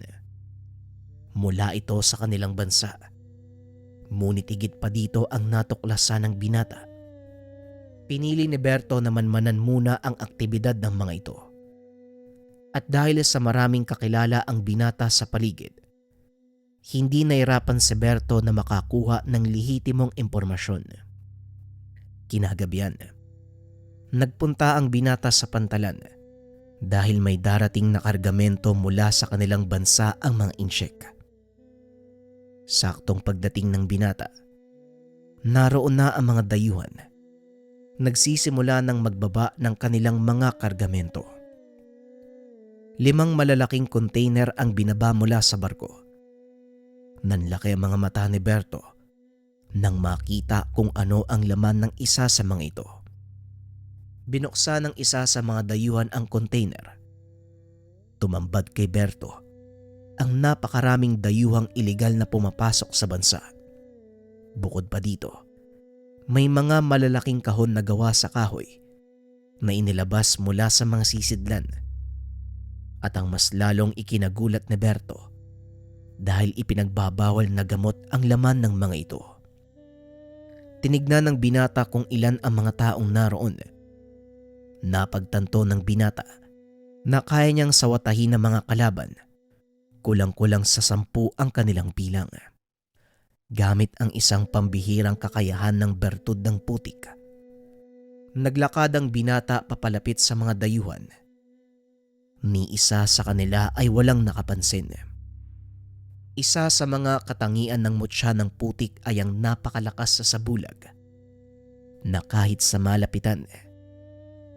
Mula ito sa kanilang bansa. Ngunit higit pa dito ang natuklasan ng binata. Pinili ni Berto na manmanan muna ang aktibidad ng mga ito. At dahil sa maraming kakilala ang binata sa paligid, hindi nahirapan si Berto na makakuha ng lehitimong impormasyon. Kinagabihan, nagpunta ang binata sa Pantalan dahil may darating na kargamento mula sa kanilang bansa ang mga incheck. Saktong pagdating ng binata, naroon na ang mga dayuhan. Nagsisimula ng magbaba ng kanilang mga kargamento. 5 malalaking container ang binaba mula sa barko. Nanlaki ang mga mata ni Berto nang makita kung ano ang laman ng isa sa mga ito. Binuksan ng isa sa mga dayuhan ang container. Tumambad kay Berto ang napakaraming dayuhang iligal na pumapasok sa bansa. Bukod pa dito, may mga malalaking kahon na gawa sa kahoy na inilabas mula sa mga sisidlan. At ang mas lalong ikinagulat ni Berto dahil ipinagbabawal na gamot ang laman ng mga ito. Tinignan ng binata kung ilan ang mga taong naroon. Napagtanto ng binata na kaya niyang sawatahin ng mga kalaban. Kulang-kulang sa 10 ang kanilang bilang. Gamit ang isang pambihirang kakayahan ng bertud ng putik. Naglakad ang binata papalapit sa mga dayuhan. Ni isa sa kanila ay walang nakapansin. Isa sa mga katangian ng mutya ng putik ay ang napakalakas sa sabulag na kahit sa malapitan,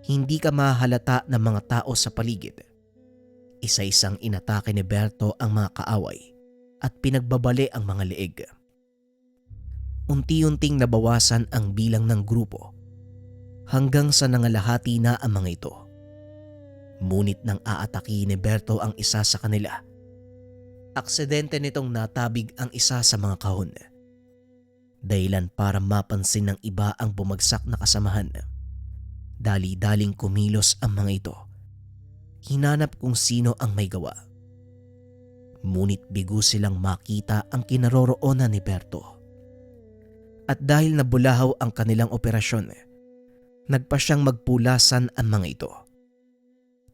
hindi ka mahalata ng mga tao sa paligid. Isa-isang inatake ni Berto ang mga kaaway at pinagbabali ang mga leeg. Unti-unting nabawasan ang bilang ng grupo hanggang sa nangalahati na ang mga ito. Ngunit nang aatake ni Berto ang isa sa kanila, aksidente nitong natabig ang isa sa mga kahon. Dahilan para mapansin ng iba ang bumagsak na kasamahan. Dali-daling kumilos ang mga ito. Hinanap kung sino ang may gawa. Ngunit bigo silang makita ang kinaroroonan ni Berto. At dahil nabulahaw ang kanilang operasyon, nagpa siyang magpulasan ang mga ito.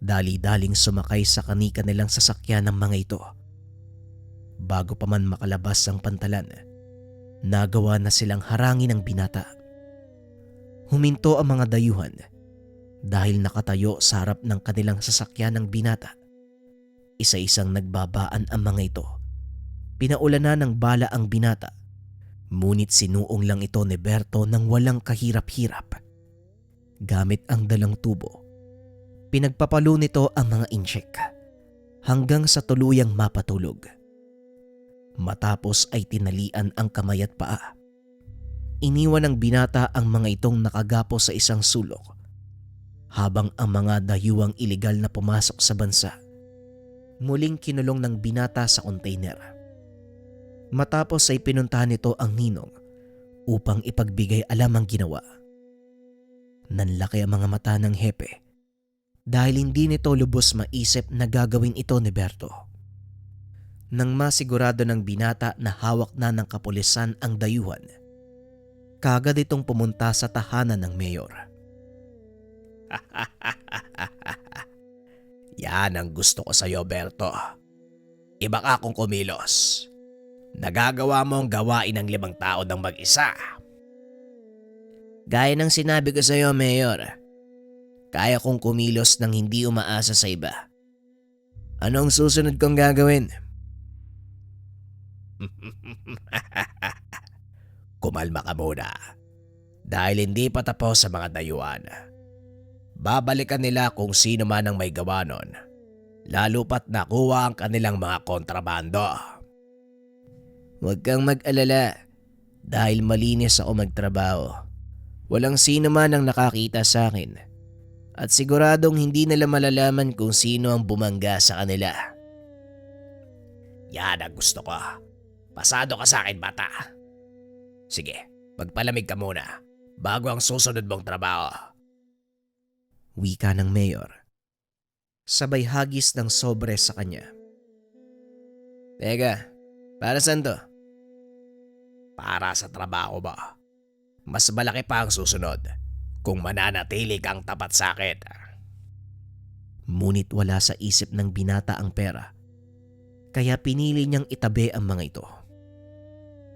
Dali-daling sumakay sa kani-kanilang sasakyan ng mga ito. Bago pa man makalabas ang Pantalan, nagawa na silang harangin ng binata. Huminto ang mga dayuhan dahil nakatayo sa harap ng kanilang sasakyan ng binata. Isa-isang nagbabaan ang mga ito. Pinaulanan ng bala ang binata, ngunit sinuong lang ito ni Berto ng walang kahirap-hirap. Gamit ang dalang tubo, pinagpapalo nito ang mga incheck hanggang sa tuluyang mapatulog. Matapos ay tinalian ang kamay at paa. Iniwan ng binata ang mga itong nakagapo sa isang sulok habang ang mga dayuhang iligal na pumasok sa bansa muling kinulong ng binata sa container. Matapos ay pinuntahan nito ang ninong upang ipagbigay alam ang ginawa. Nanlaki ang mga mata ng hepe dahil hindi nito lubos maisip na gagawin ito ni Berto. Nang masigurado ng binata na hawak na ng kapulisan ang dayuhan, kagad itong pumunta sa tahanan ng mayor. Yan ang gusto ko sa iyo, Berto. Iba ka kung kumilos. Nagagawa mo ang gawain ng 5 tao ng mag-isa. Gaya ng sinabi ko sa iyo, Mayor, kaya kong kumilos nang hindi umaasa sa iba. Ano ang susunod kong gagawin? Kumalma ka muna. Dahil hindi pa tapos sa mga dayuhan. Babalikan nila kung sino man ang may gawa nun, lalo pat nakuha ang kanilang mga kontrabando. Huwag kang mag-alala dahil malinis ako magtrabaho. Walang sino man ang nakakita sa akin at siguradong hindi nila malalaman kung sino ang bumangga sa kanila. Yan ang gusto ko. Pasado ka sa akin, bata. Sige, magpalamig ka muna bago ang susunod mong trabaho. Wika ng mayor. Sabay hagis ng sobre sa kanya. Teka, para saan to? Para sa trabaho ba? Mas malaki pa ang susunod kung mananatili kang tapat sa akin. Ngunit wala sa isip ng binata ang pera. Kaya pinili niyang itabi ang mga ito.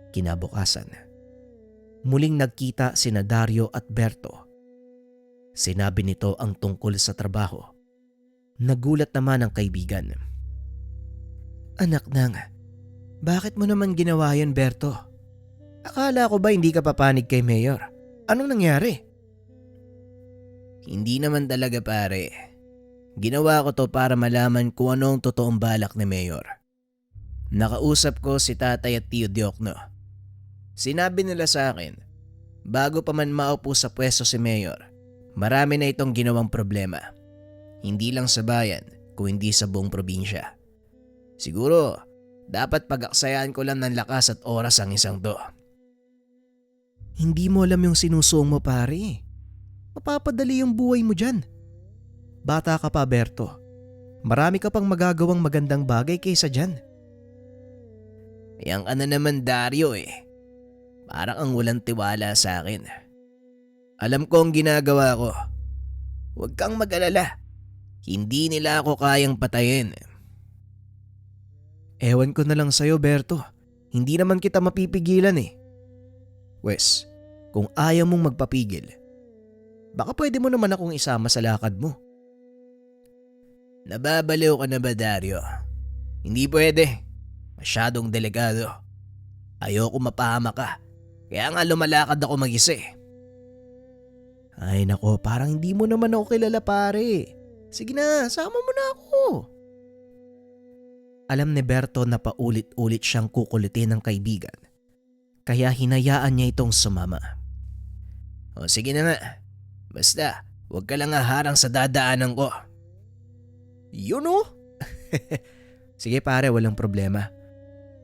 Kinabukasan, muling nagkita sina Dario at Berto. Sinabi nito ang tungkol sa trabaho. Nagulat naman ang kaibigan. Anak nang, bakit mo naman ginawa yun, Berto? Akala ko ba hindi ka papanig kay Mayor? Anong nangyari? Hindi naman talaga pare. Ginawa ko to para malaman kung anong totoong balak ni Mayor. Nakausap ko si tatay at tiyo Diokno. Sinabi nila sa akin, bago pa man maupo sa pwesto si Mayor, marami na itong ginawang problema. Hindi lang sa bayan, kung hindi sa buong probinsya. Siguro, dapat pag-aksayan ko lang ng lakas at oras ang isang to. Hindi mo alam yung sinusuong mo, pare. Mapapadali yung buhay mo dyan. Bata ka pa, Berto. Marami ka pang magagawang magandang bagay kaysa dyan. Yang ano naman Dario Parang ang walang tiwala sa akin. Alam ko ang ginagawa ko. Huwag kang mag-alala. Hindi nila ako kayang patayin. Ewan ko na lang sa'yo, Berto. Hindi naman kita mapipigilan Wes, kung ayaw mong magpapigil, baka pwede mo naman akong isama sa lakad mo. Nababaliw ka na ba, Dario? Hindi pwede. Masyadong delikado. Ayoko mapahama ka. Kaya nga lumalakad ako mag-isa Ay nako, parang hindi mo naman ako kilala, pare. Sige na, sama mo na ako. Alam ni Berto na paulit-ulit siyang kukulitin ng kaibigan. Kaya hinayaan niya itong sumama. O sige na nga. Basta, huwag ka lang haharang sa dadaanan ko. Yun Sige pare, walang problema.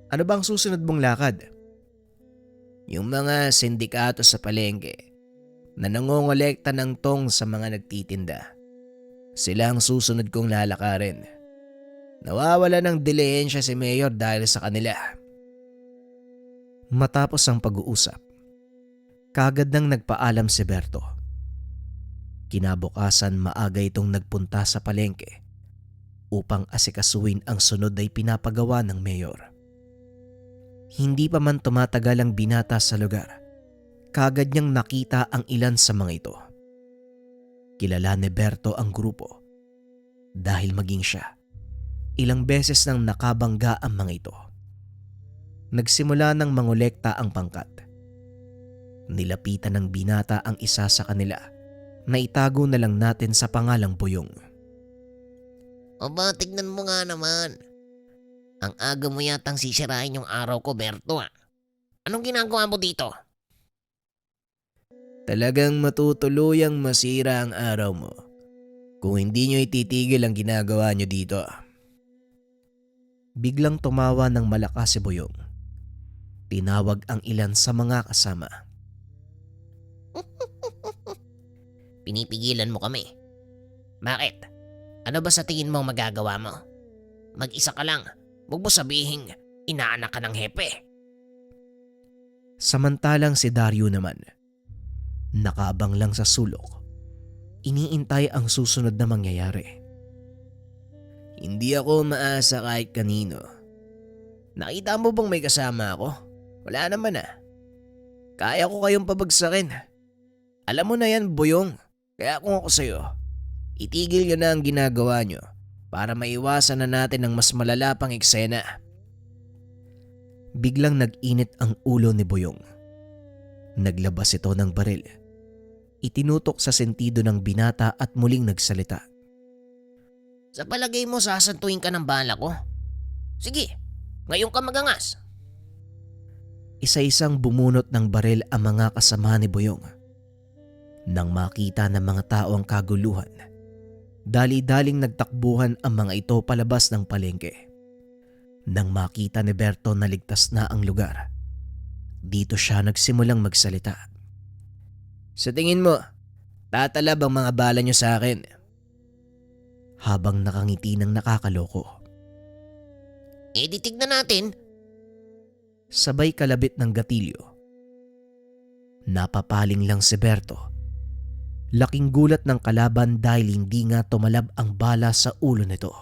Ano bang susunod mong lakad? Yung mga sindikato sa palengke na nangongolekta ng tong sa mga nagtitinda. Sila ang susunod kong lalakarin. Nawawala ng dilihensya si Mayor dahil sa kanila. Matapos ang pag-uusap, kagad nang nagpaalam si Berto. Kinabukasan maaga itong nagpunta sa palengke upang asikasuhin ang sunod ay pinapagawa ng Mayor. Hindi pa man tumatagal ang binata sa lugar, kagad niyang nakita ang ilan sa mga ito. Kilala ni Berto ang grupo dahil maging siya, ilang beses nang nakabangga ang mga ito. Nagsimula ng mangolekta ang pangkat. Nilapitan ng binata ang isa sa kanila na itago na lang natin sa pangalang Boyong. Aba, tignan mo nga naman. Ang aga mo yatang sisirain yung araw ko, Berto Anong ginagawa mo dito? Talagang matutuluyang masira ang araw mo kung hindi nyo ititigil ang ginagawa nyo dito. Biglang tumawa ng malakas si Boyong. Tinawag ang ilan sa mga kasama. Pinipigilan mo kami. Bakit? Ano ba sa tingin mo magagawa mo? Mag-isa ka lang. Huwag mo sabihin, inaanak ka ng hepe. Samantalang si Dario naman, nakaabang lang sa sulok. Iniintay ang susunod na mangyayari. Hindi ako maasa kahit kanino. Nakita mo bang may kasama ako? Wala naman Kaya ko kayong pabagsakin. Alam mo na yan, Boyong. Kaya kung ako sa'yo, itigil nyo na ang ginagawa nyo para maiwasan na natin ang mas malala pang eksena. Biglang nag-init ang ulo ni Boyong. Naglabas ito ng baril. Itinutok sa sentido ng binata at muling nagsalita. Sa palagay mo, sasantuin ka ng bala ko? Sige, ngayon ka magangas. Isa-isang bumunot ng baril ang mga kasama ni Boyong. Nang makita ng mga tao ang kaguluhan, dali-daling nagtakbuhan ang mga ito palabas ng palengke. Nang makita ni Berto na ligtas na ang lugar, dito siya nagsimulang magsalita. Sa tingin mo, Tatalab ang mga bala nyo sa akin. Habang nakangiti ng nakakaloko. di tignan natin. Sabay kalabit ng gatilyo. Napapaling lang si Berto. Laking gulat ng kalaban dahil hindi nga tumalab ang bala sa ulo nito.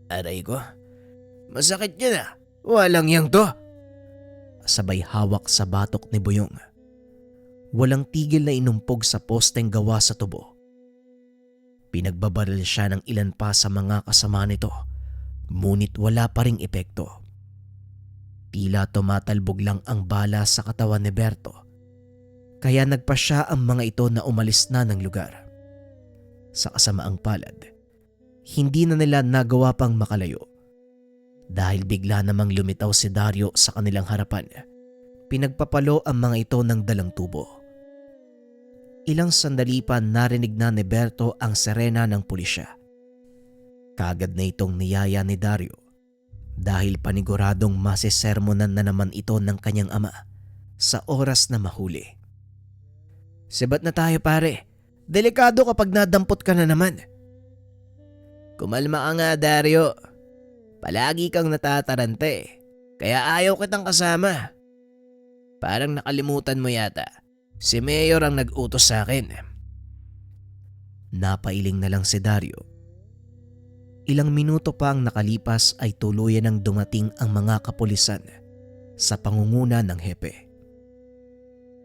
Aray ko, masakit yun ah. Walang yang to. Sabay hawak sa batok ni Boyong. Walang tigil na inumpog sa posteng gawa sa tubo. Pinagbabaril siya ng ilan pa sa mga kasama nito, ngunit wala pa ring epekto. Tila tumatalbog lang ang bala sa katawan ni Berto, kaya nagpasya ang mga ito na umalis na ng lugar. Sa kasamaang palad, hindi na nila nagawa pang makalayo. Dahil bigla namang lumitaw si Dario sa kanilang harapan, pinagpapalo ang mga ito ng dalang tubo. Ilang sandali pa narinig na ni Berto ang sirena ng pulisya. Kagad na itong niyaya ni Dario dahil paniguradong masisermonan na naman ito ng kanyang ama sa oras na mahuli. Sibat na tayo pare. Delikado kapag nadampot ka na naman. Kumalma ka nga Dario. Palagi kang natatarante. Kaya ayaw kitang kasama. Parang nakalimutan mo yata. Si Mayor ang nag-utos sa akin. Napailing na lang si Dario. Ilang minuto pa ang nakalipas ay tuluyan ng dumating ang mga kapulisan sa pangunguna ng hepe.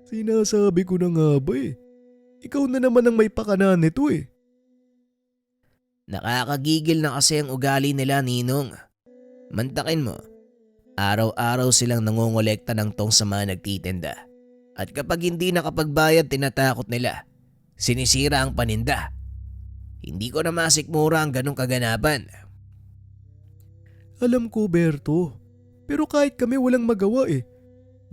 Sinasabi ko na nga ba eh. Ikaw na naman ang may pakanan nito eh. Nakakagigil na kasi ang ugali nila, Ninong. Mantakin mo, araw-araw silang nangongolekta ng tong sa mga nagtitinda. At kapag hindi nakapagbayad, tinatakot nila. Sinisira ang paninda. Hindi ko na masikmura ang ganong kaganapan. Alam ko, Berto. Pero kahit kami walang magawa eh.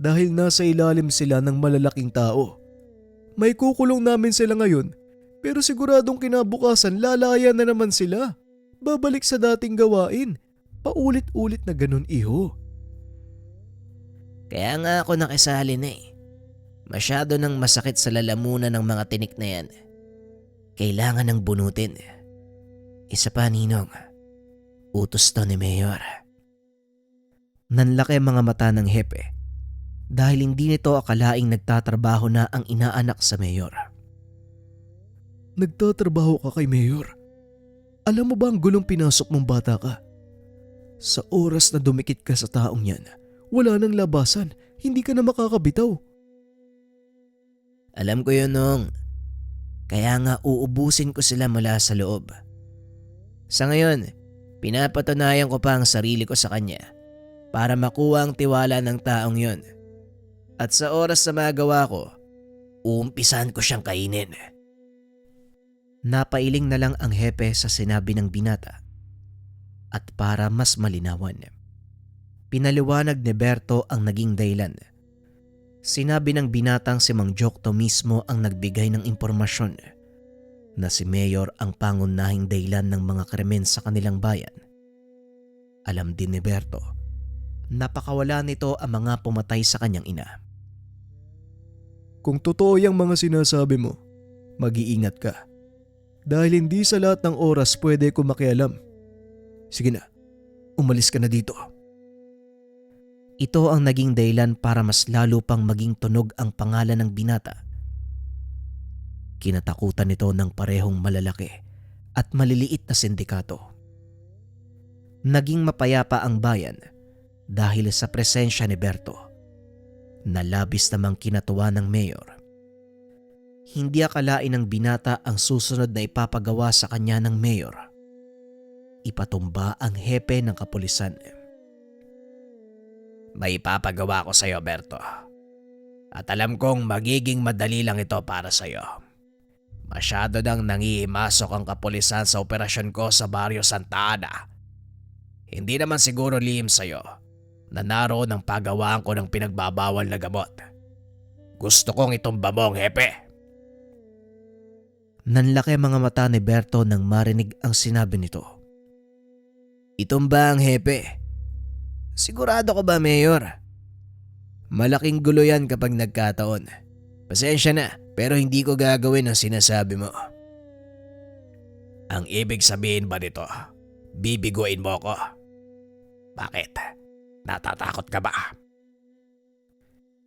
Dahil nasa ilalim sila ng malalaking tao. May kukulong namin sila ngayon, pero siguradong kinabukasan lalaya na naman sila. Babalik sa dating gawain. Paulit-ulit na ganun, iho. Kaya nga ako nakisali na eh. Masyado nang masakit sa lalamunan ng mga tinik na yan. Kailangan ng bunutin. Isa pa, Ninong. Utos to ni Mayor. Nanlaki ang mga mata ng hepe dahil hindi nito akalaing nagtatrabaho na ang inaanak sa Mayor. Nagtatrabaho ka kay Mayor. Alam mo ba ang gulong pinasok mong bata ka? Sa oras na dumikit ka sa taong yan, wala nang labasan, hindi ka na makakabitaw. Alam ko yun, Nong. Kaya nga uubusin ko sila mula sa loob. Sa ngayon, pinapatunayan ko pa ang sarili ko sa kanya para makuha ang tiwala ng taong yon. At sa oras na magawa ko, uumpisan ko siyang kainin. Napailing na lang ang hepe sa sinabi ng binata. At para mas malinawan, pinaliwanag ni Berto ang naging dahilan. Sinabi ng binatang si Mang Jokto mismo ang nagbigay ng impormasyon na si Mayor ang pangunahing dahilan ng mga krimen sa kanilang bayan. Alam din ni Berto, napakawala nito ang mga pumatay sa kanyang ina. Kung totoo yung mga sinasabi mo, mag-iingat ka. Dahil hindi sa lahat ng oras pwede ko makialam. Sige na, umalis ka na dito. Ito ang naging dahilan para mas lalo pang maging tunog ang pangalan ng binata. Kinatakutan nito ng parehong malalaki at maliliit na sindikato. Naging mapayapa ang bayan dahil sa presensya ni Berto, na labis namang kinatuwa ng Mayor. Hindi akalain ng binata ang susunod na ipapagawa sa kanya ng Mayor. Ipatumba ang hepe ng kapulisan. May ipapagawa ko sa'yo, Berto. At alam kong magiging madali lang ito para sa'yo. Masyado nang nangihimasok ang kapulisan sa operasyon ko sa Barrio Santa Ana. Hindi naman siguro lihim sa'yo na naroon ang pagawaan ko ng pinagbabawal na gamot. Gusto kong itumba mo ang hepe. Nanlaki ang mga mata ni Berto nang marinig ang sinabi nito. Itumba ang hepe. Sigurado ka ba, Mayor? Malaking gulo yan kapag nagkataon. Pasensya na, Pero hindi ko gagawin ang sinasabi mo. Ang ibig sabihin ba nito, bibiguin mo ko? Bakit? Natatakot ka ba?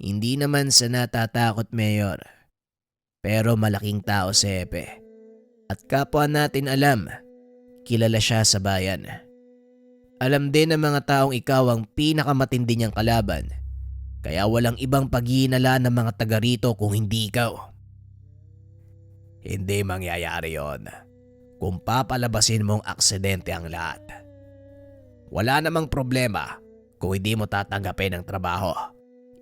Hindi naman sa natatakot, Mayor. Pero malaking tao si Hepe. At kapwa natin alam, kilala siya sa bayan. Alam din ng mga taong ikaw ang pinakamatindi niyang kalaban. Kaya walang ibang paghihinala ng mga taga rito kung hindi ikaw. Hindi mangyayari yon kung papalabasin mong aksidente ang lahat. Wala namang problema kung hindi mo tatanggapin ang trabaho.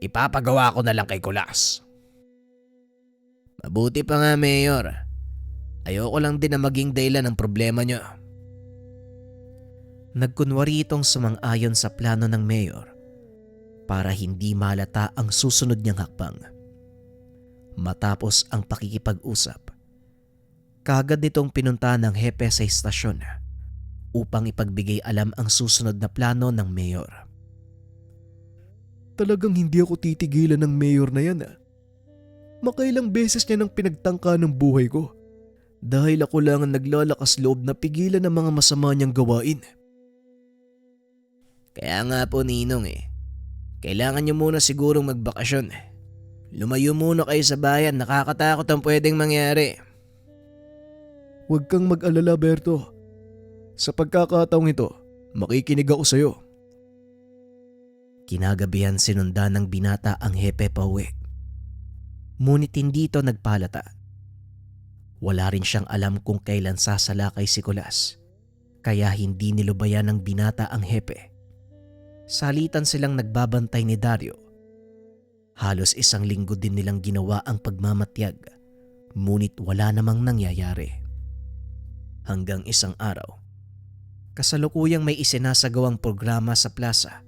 Ipapagawa ko na lang kay Kulas. Mabuti pa nga, Mayor. Ayoko lang din na maging dahilan ng problema niyo. Nagkunwari itong sumang-ayon sa plano ng mayor para hindi malata ang susunod niyang hakbang. Matapos ang pakikipag-usap, kaagad nitong pinunta ng hepe sa istasyon upang ipagbigay alam ang susunod na plano ng mayor. Talagang hindi ako titigilan ng mayor na yan. Makailang beses niya nang pinagtangka ng buhay ko. Dahil ako lang ang naglalakas loob na pigilan ang mga masama niyang gawain. Kaya nga po, Ninong kailangan niyo muna sigurong magbakasyon. Lumayo muna kayo sa bayan, nakakatakot ang pwedeng mangyari. Huwag kang mag-alala, Berto. Sa pagkakataong ito, makikinig ako sa'yo. Kinagabihan sinundan ng binata ang hepe pauwi. Ngunit hindi ito nagpalata. Wala rin siyang alam kung kailan sasalakay si Kulas, kaya hindi nilubayan ng binata ang hepe. Salitan silang nagbabantay ni Dario. Halos 1 linggo din nilang ginawa ang pagmamatyag, ngunit wala namang nangyayari. Hanggang isang araw, kasalukuyang may isinasagawang programa sa plaza.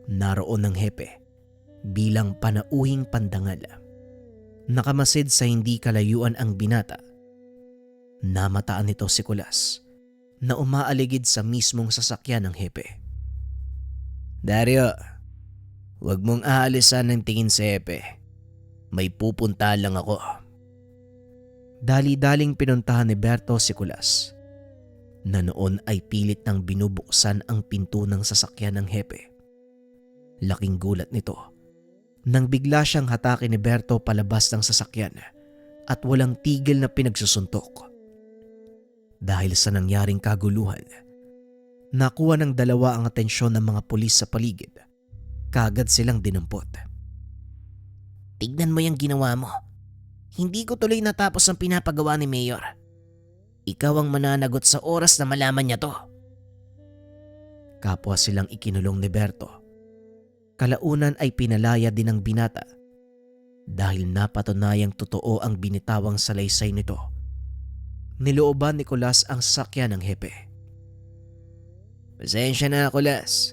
Naroon ang hepe bilang panauhing pandangal. Nakamasid sa hindi kalayuan ang binata. Namataan nito si Kulas na umaaligid sa mismong sasakyan ng hepe. Dario, huwag mong aalisan ng tingin sa hepe. May pupunta lang ako. Dali-daling pinuntahan ni Berto si Kulas na noon ay pilit nang binubuksan ang pinto ng sasakyan ng hepe. Laking gulat nito nang bigla siyang hatakin ni Berto palabas ng sasakyan at walang tigil na pinagsusuntok. Dahil sa nangyaring kaguluhan, nakuha ng dalawa ang atensyon ng mga pulis sa paligid. Kaagad silang dinampot. Tignan mo yung ginawa mo. Hindi ko tuloy natapos ang pinapagawa ni Mayor. Ikaw ang mananagot sa oras na malaman niya to. Kapwa silang ikinulong ni Berto. Kalaunan ay pinalaya din ng binata dahil napatunayang totoo ang binitawang salaysay nito. Nilooban ni Kulas ang sasakyan ng hepe. Pasensya na, Kulas.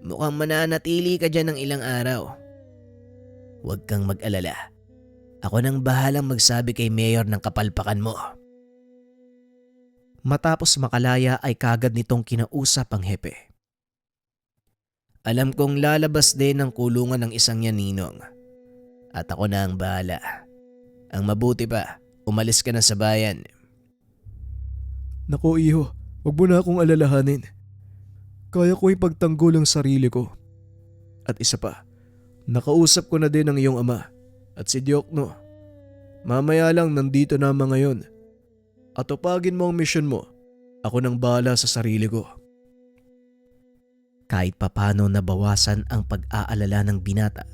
Mukhang mananatili ka dyan ng ilang araw. Huwag kang mag-alala. Ako nang bahalang magsabi kay Mayor ng kapalpakan mo. Matapos makalaya ay kagad nitong kinausap ang hepe. Alam kong lalabas din ng kulungan ng isang yan, Ninong. At ako na ang bahala. Ang mabuti pa, umalis ka na sa bayan. Nako iho, huwag mo na akong alalahanin. Kaya ko ipagtanggol ang sarili ko. At isa pa, nakausap ko na din ang iyong ama at si Diokno. Mamaya lang nandito na mga ngayon. At tupagin mo ang misyon mo. Ako nang bahala sa sarili ko. Kahit papano nabawasan ang pag-aalala ng binata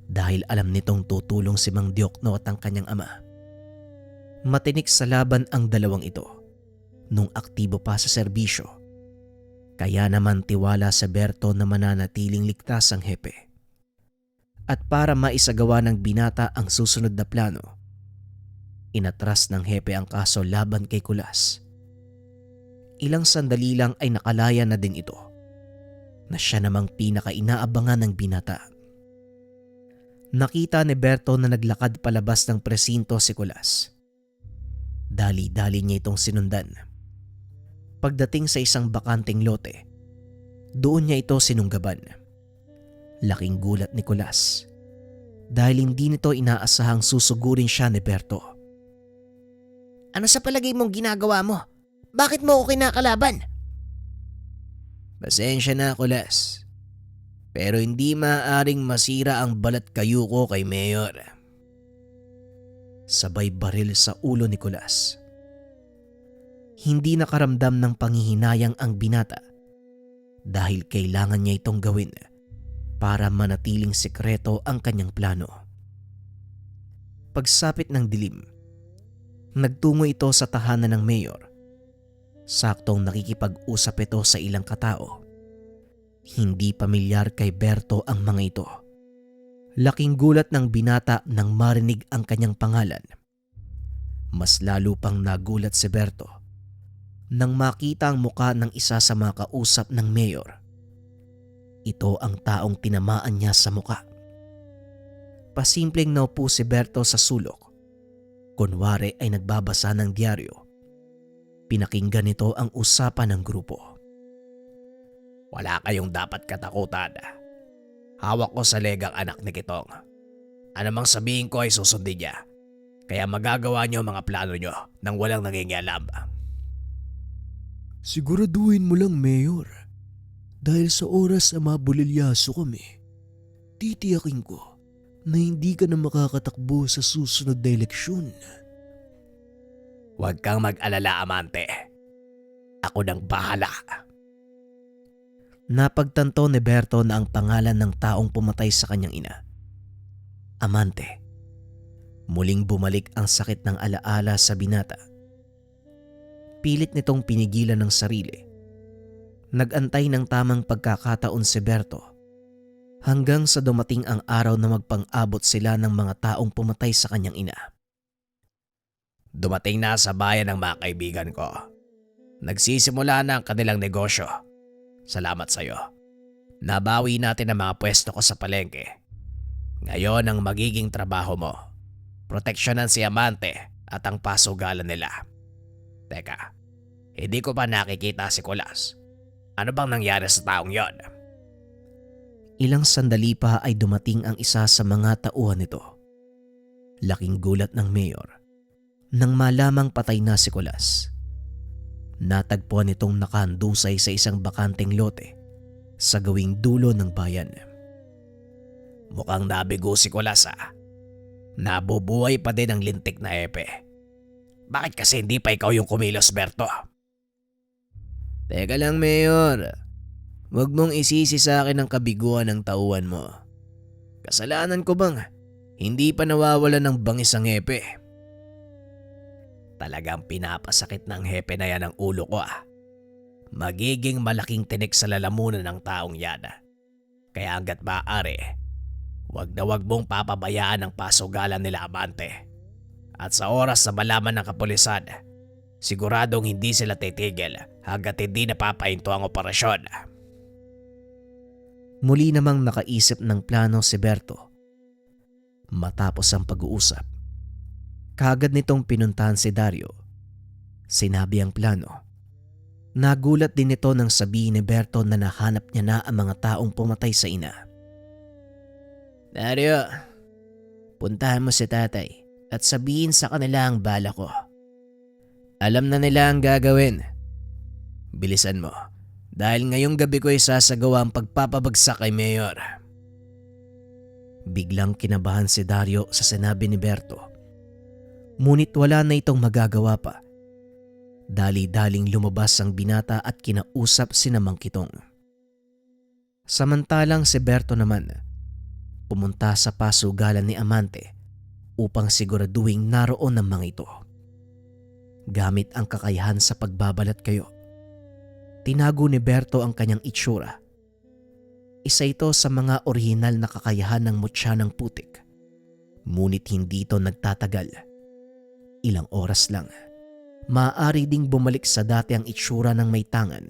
dahil alam nitong tutulong si Mang Diokno at ang kanyang ama. Matinik sa laban ang dalawang ito nung aktibo pa sa serbisyo. Kaya naman tiwala sa Berto na mananatiling ligtas ang hepe. At para maisagawa ng binata ang susunod na plano, inatras ng hepe ang kaso laban kay Kulas. Ilang sandali lang ay nakalaya na din ito na siya namang pinaka-inaabangan ng binata. Nakita ni Berto na naglakad palabas ng presinto si Kulas. Dali-dali niya itong sinundan. Pagdating sa isang bakanteng lote, doon niya ito sinunggaban. Laking gulat ni Kulas dahil hindi nito inaasahang susugurin siya ni Berto. Ano sa palagay mong ginagawa mo? Bakit mo ako kinakalaban? Pasensya na, Kulas. Pero hindi maaaring masira ang balat kayo ko kay Mayor. Sabay baril sa ulo ni Kulas. Hindi nakaramdam ng panghihinayang ang binata dahil kailangan niya itong gawin para manatiling sekreto ang kanyang plano. Pagsapit ng dilim, nagtungo ito sa tahanan ng mayor. Saktong nakikipag-usap ito sa ilang katao. Hindi pamilyar kay Berto ang mga ito. Laking gulat ng binata nang marinig ang kanyang pangalan. Mas lalo pang nagulat si Berto nang makita ang muka ng isa sa mga kausap ng mayor. Ito ang taong tinamaan niya sa muka. Pasimpleng naupo si Berto sa sulok. Kunwari ay nagbabasa ng diaryo. Pinakinggan nito ang usapan ng grupo. Wala kayong dapat katakutan. Hawak ko sa legang anak ni Kitong. Anumang sabihin ko ay susundin niya. Kaya magagawa niyo ang mga plano niyo nang walang nangingialam. Siguraduhin mo lang, Mayor. Dahil sa oras na mabulilyaso kami, titiyakin ko na hindi ka na makakatakbo sa susunod na eleksyon. Huwag kang mag-alala, Amante. Ako nang bahala. Napagtanto ni Berto na ang pangalan ng taong pumatay sa kanyang ina, Amante. Muling bumalik ang sakit ng alaala sa binata. Pilit nitong pinigilan ng sarili. Nag-antay ng tamang pagkakataon si Berto hanggang sa dumating ang araw na magpang-abot sila ng mga taong pumatay sa kanyang ina. Dumating na sa bayan ng mga kaibigan ko. Nagsisimula na ang kanilang negosyo. Salamat sa iyo. Nabawi natin ang mga pwesto ko sa palengke. Ngayon ang magiging trabaho mo. Proteksyonan si Amante at ang pasugalan nila. Teka, hindi ko pa nakikita si Kulas. Ano bang nangyari sa taong yon? Ilang sandali pa ay dumating ang isa sa mga tauhan nito. Laking gulat ng mayor nang malamang patay na si Kulas. Natagpuan itong nakahandusay sa isang bakanteng lote sa gawing dulo ng bayan. Mukhang nabigo si Kulas ah. Nabubuhay pa din ang lintik na epe. Bakit kasi hindi pa ikaw yung kumilos, Berto? Teka lang, Mayor. Huwag mong isisi sa akin ang kabiguan ng tauhan mo. Kasalanan ko bang hindi pa nawawala ng bangis ang hepe? Talagang pinapasakit ng hepe na yan ang ulo ko ah. Magiging malaking tinik sa lalamunan ng taong yan. Kaya hanggat maaari, wag na wag mong papabayaan ang pasugalan nila, Amante. At sa oras na malaman ng kapulisan, siguradong hindi sila titigil hanggat hindi napapahinto ang operasyon. Muli namang nakaisip ng plano si Berto. Matapos ang pag-uusap, kaagad nitong pinuntahan si Dario. Sinabi ang plano. Nagulat din ito nang sabihin ni Berto na nahanap niya na ang mga taong pumatay sa ina. Dario, puntahan mo si tatay at sabihin sa kanila ang bala ko. Alam na nila ang gagawin. Bilisan mo dahil ngayong gabi ko isasagawa ang pagpapabagsak kay Mayor. Biglang kinabahan si Dario sa sinabi ni Berto. Ngunit wala na itong magagawa pa. Dali-daling lumabas ang binata at kinausap si Mang Kitong. Samantalang si Berto naman pumunta sa pasugalan ni Amante upang siguraduhin naroon ang mga ito. Gamit ang kakayahan sa pagbabalat kayo, tinago ni Berto ang kanyang itsura. Isa ito sa mga orihinal na kakayahan ng mutya ng putik. Ngunit hindi ito nagtatagal. Ilang oras lang. Maaari ding bumalik sa dati ang itsura ng may tangan.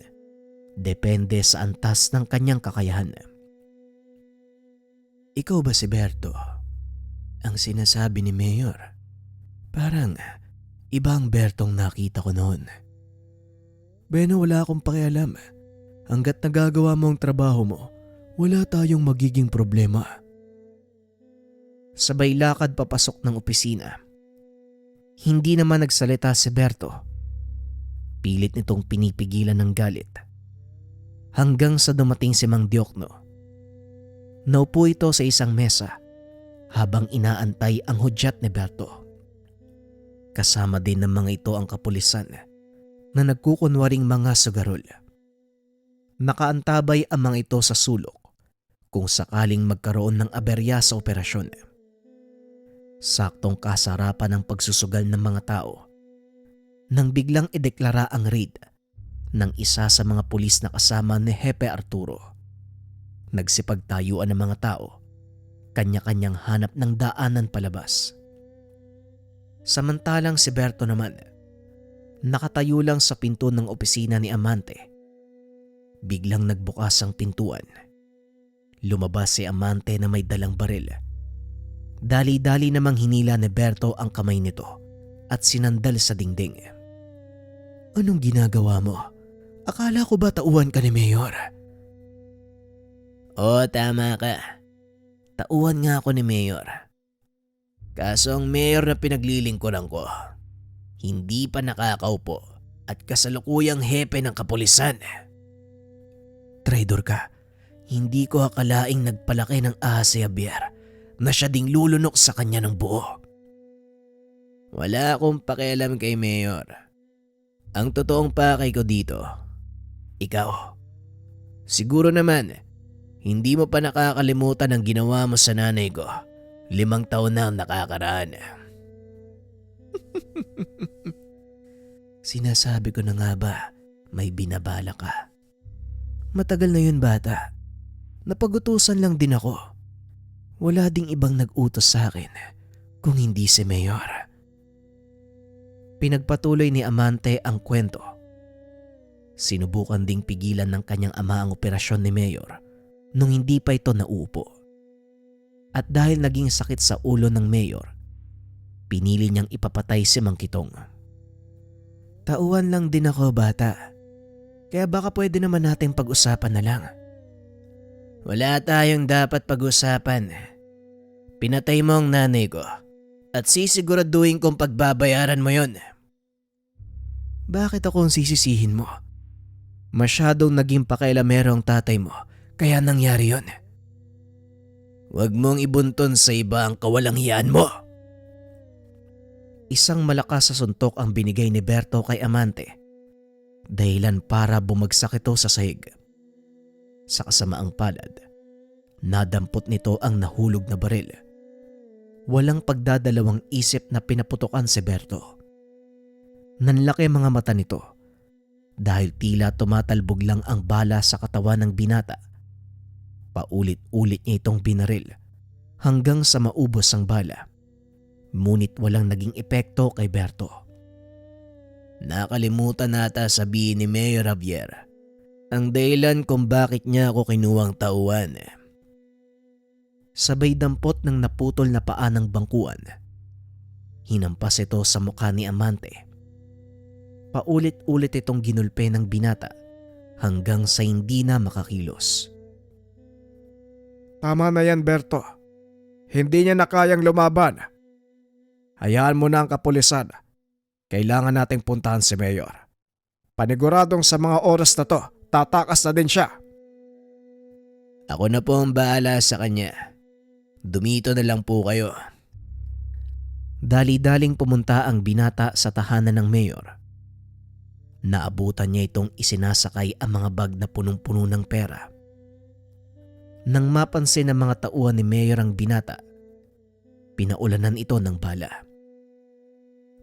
Depende sa antas ng kanyang kakayahan. Ikaw ba si Berto? Ang sinasabi ni Mayor. Parang ibang Bertong nakita ko noon. Beno, wala akong pakialam. Hanggat nagagawa mo ang trabaho mo, wala tayong magiging problema. Sabay lakad papasok ng opisina. Hindi naman nagsalita si Berto. Pilit nitong pinipigilan ng galit. Hanggang sa dumating si Mang Diokno. Naupo ito sa isang mesa habang inaantay ang hudyat ni Berto. Kasama din ng mga ito ang kapulisan na nagkukunwaring mga sugarol. Nakaantabay ang mga ito sa sulok kung sakaling magkaroon ng aberya sa operasyon. Saktong kasarapan ng pagsusugal ng mga tao nang biglang ideklara ang raid ng isa sa mga pulis na kasama ni Hepe Arturo. Nagsipagtayuan ng mga tao, kanya-kanyang hanap ng daanan palabas. Samantalang si Berto naman, nakatayo lang sa pinto ng opisina ni Amante. Biglang nagbukas ang pintuan. Lumabas si Amante na may dalang baril. Dali-dali namang hinila ni Berto ang kamay nito at sinandal sa dingding. "Anong ginagawa mo? Akala ko ba tauhan ka ni Mayor?" "Oo, tama ka. Tauhan nga ako ni Mayor. Kaso ang Mayor na pinaglilingkuran ko, hindi pa nakakaupo at kasalukuyang hepe ng kapulisan." "Traidor ka. Hindi ko akalaing nagpalaki ng ahas si Javier na siya ding lulunok sa kanya ng buo." "Wala akong pakialam kay Mayor. Ang totoong pakay ko dito, ikaw. Siguro naman, hindi mo pa nakakalimutan ang ginawa mo sa nanay ko 5 taon na ang nakakaraan." "Sinasabi ko na nga ba, may binabala ka. Matagal na yun, bata. Napagutusan lang din ako. Wala ding ibang nag-utos sa akin kung hindi si Mayor." Pinagpatuloy ni Amante ang kwento. Sinubukan ding pigilan ng kanyang ama ang operasyon ni Mayor nung hindi pa ito nauupo. At dahil naging sakit sa ulo ng Mayor, pinili niyang ipapatay si Mang Kitong. "Tauhan lang din ako, bata. Kaya baka pwede naman nating pag-usapan na lang." "Wala tayong dapat pag-usapan. Pinatay mo ang nanay ko at sisiguraduhin kong pagbabayaran mo yon." "Bakit ako ang sisisihin mo? Masyadong naging pakailamero ang tatay mo, kaya nangyari yon." "Huwag mong ibunton sa iba ang kawalanghiyaan mo." Isang malakas sa suntok ang binigay ni Berto kay Amante, dahilan para bumagsak ito sa sahig. Sa kasamaang palad, nadampot nito ang nahulog na baril. Walang pagdadalawang isip na pinaputokan si Berto. Nanlaki mga mata nito dahil tila tumatalbog lang ang bala sa katawan ng binata. Paulit-ulit niya itong binaril hanggang sa maubos ang bala. Ngunit walang naging epekto kay Berto. Nakalimutan nata sabihin ni Mayor Javier ang dahilan kung bakit niya ako kinuwang tauhan. Sabay dampot ng naputol na paa ng bangkuan. Hinampas ito sa mukha ni Amante. Paulit-ulit itong ginulpe ng binata hanggang sa hindi na makakilos. Tama na yan, Berto. Hindi niya na kayang lumaban. Hayaan mo na ang kapulisan. Kailangan nating puntahan si Mayor. Paniguradong sa mga oras na to, tatakas na din siya. Ako na po ang bahala sa kanya. Dumito na lang po kayo. Dali-daling pumunta ang binata sa tahanan ng Mayor. Naabutan niya itong isinasakay ang mga bag na punong-puno ng pera. Nang mapansin ng mga tauhan ni Mayor ang binata, pinaulanan ito ng bala.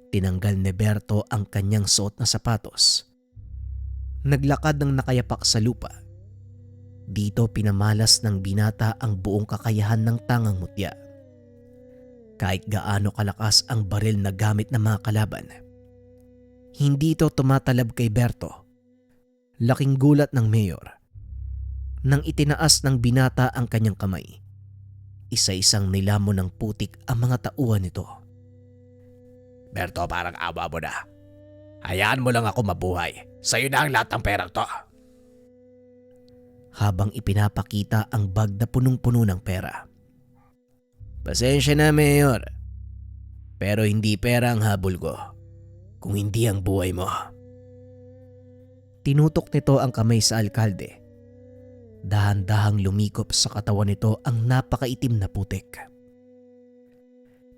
Tinanggal ni Berto ang kanyang suot na sapatos. Naglakad ng nakayapak sa lupa. Dito pinamalas ng binata ang buong kakayahan ng tangang mutya. Kahit gaano kalakas ang baril na gamit ng mga kalaban, hindi ito tumatalab kay Berto. Laking gulat ng Mayor. Nang itinaas ng binata ang kanyang kamay, isa-isang nilamon ng putik ang mga tauhan nito. Berto, parang awa mo na. Hayaan mo lang ako mabuhay. Sa'yo na ang lahat ng perang to. Habang ipinapakita ang bag na punong-puno ng pera. Pasensya na, Mayor. Pero hindi pera ang habol ko, kung hindi ang buhay mo. Tinutok nito ang kamay sa alkalde. Dahan-dahang lumikop sa katawan nito ang napakaitim na putik.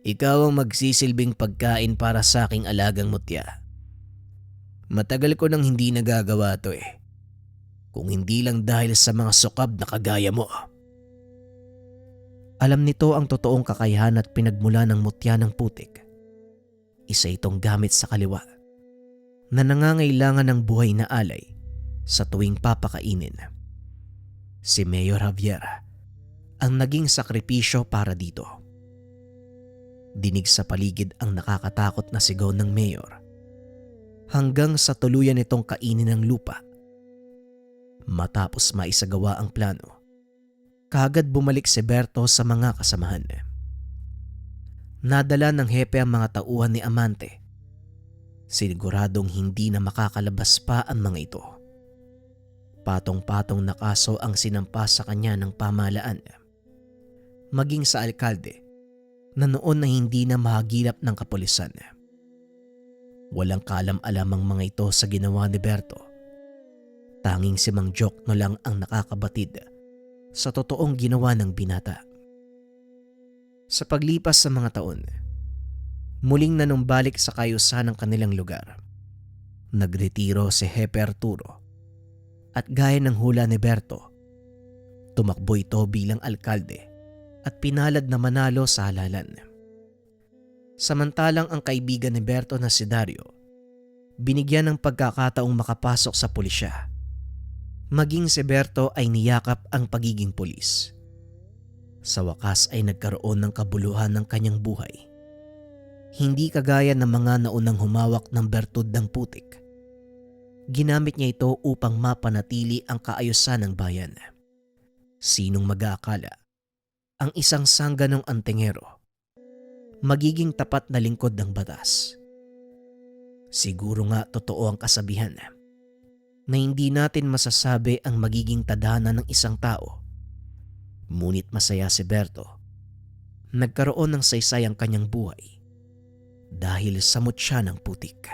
Ikaw ang magsisilbing pagkain para sa aking alagang mutya. Matagal ko nang hindi nagagawa to eh. Kung hindi lang dahil sa mga sukab na kagaya mo. Alam nito ang totoong kakayahan at pinagmula ng mutya ng putik. Isa itong gamit sa kaliwa na nangangailangan ng buhay na alay sa tuwing papakainin. Si Mayor Javier ang naging sakripisyo para dito. Dinig sa paligid ang nakakatakot na sigaw ng Mayor hanggang sa tuluyan itong kainin ng lupa. Matapos maisagawa ang plano, kaagad bumalik si Berto sa mga kasamahan. Nadala ng hepe ang mga tauhan ni Amante. Siguradong hindi na makakalabas pa ang mga ito. Patong-patong na kaso ang sinampa sa kanya ng pamahalaan. Maging sa alkalde na noon na hindi na mahagilap ng kapulisan. Walang kaalam-alam ang mga ito sa ginawa ni Berto. Tanging si Mang Jokno lang ang nakakabatid sa totoong ginawa ng binata. Sa paglipas sa mga taon, muling nanumbalik sa kayusan ng kanilang lugar. Nagretiro si Hepe Arturo at gaya ng hula ni Berto, tumakbo ito bilang alkalde at pinalad na manalo sa halalan. Samantalang ang kaibigan ni Berto na si Dario, binigyan ng pagkakataong makapasok sa pulisya. Maging si Berto ay niyakap ang pagiging pulis. Sa wakas ay nagkaroon ng kabuluhan ng kanyang buhay. Hindi kagaya ng mga naunang humawak ng bertud ng putik. Ginamit niya ito upang mapanatili ang kaayusan ng bayan. Sinong mag-aakala ang isang sangganong antingero magiging tapat na lingkod ng batas? Siguro nga totoo ang kasabihan na hindi natin masasabi ang magiging tadhana ng isang tao. Ngunit masaya si Berto. Nagkaroon ng saysay ang kanyang buhay dahil sa mutya ng putik.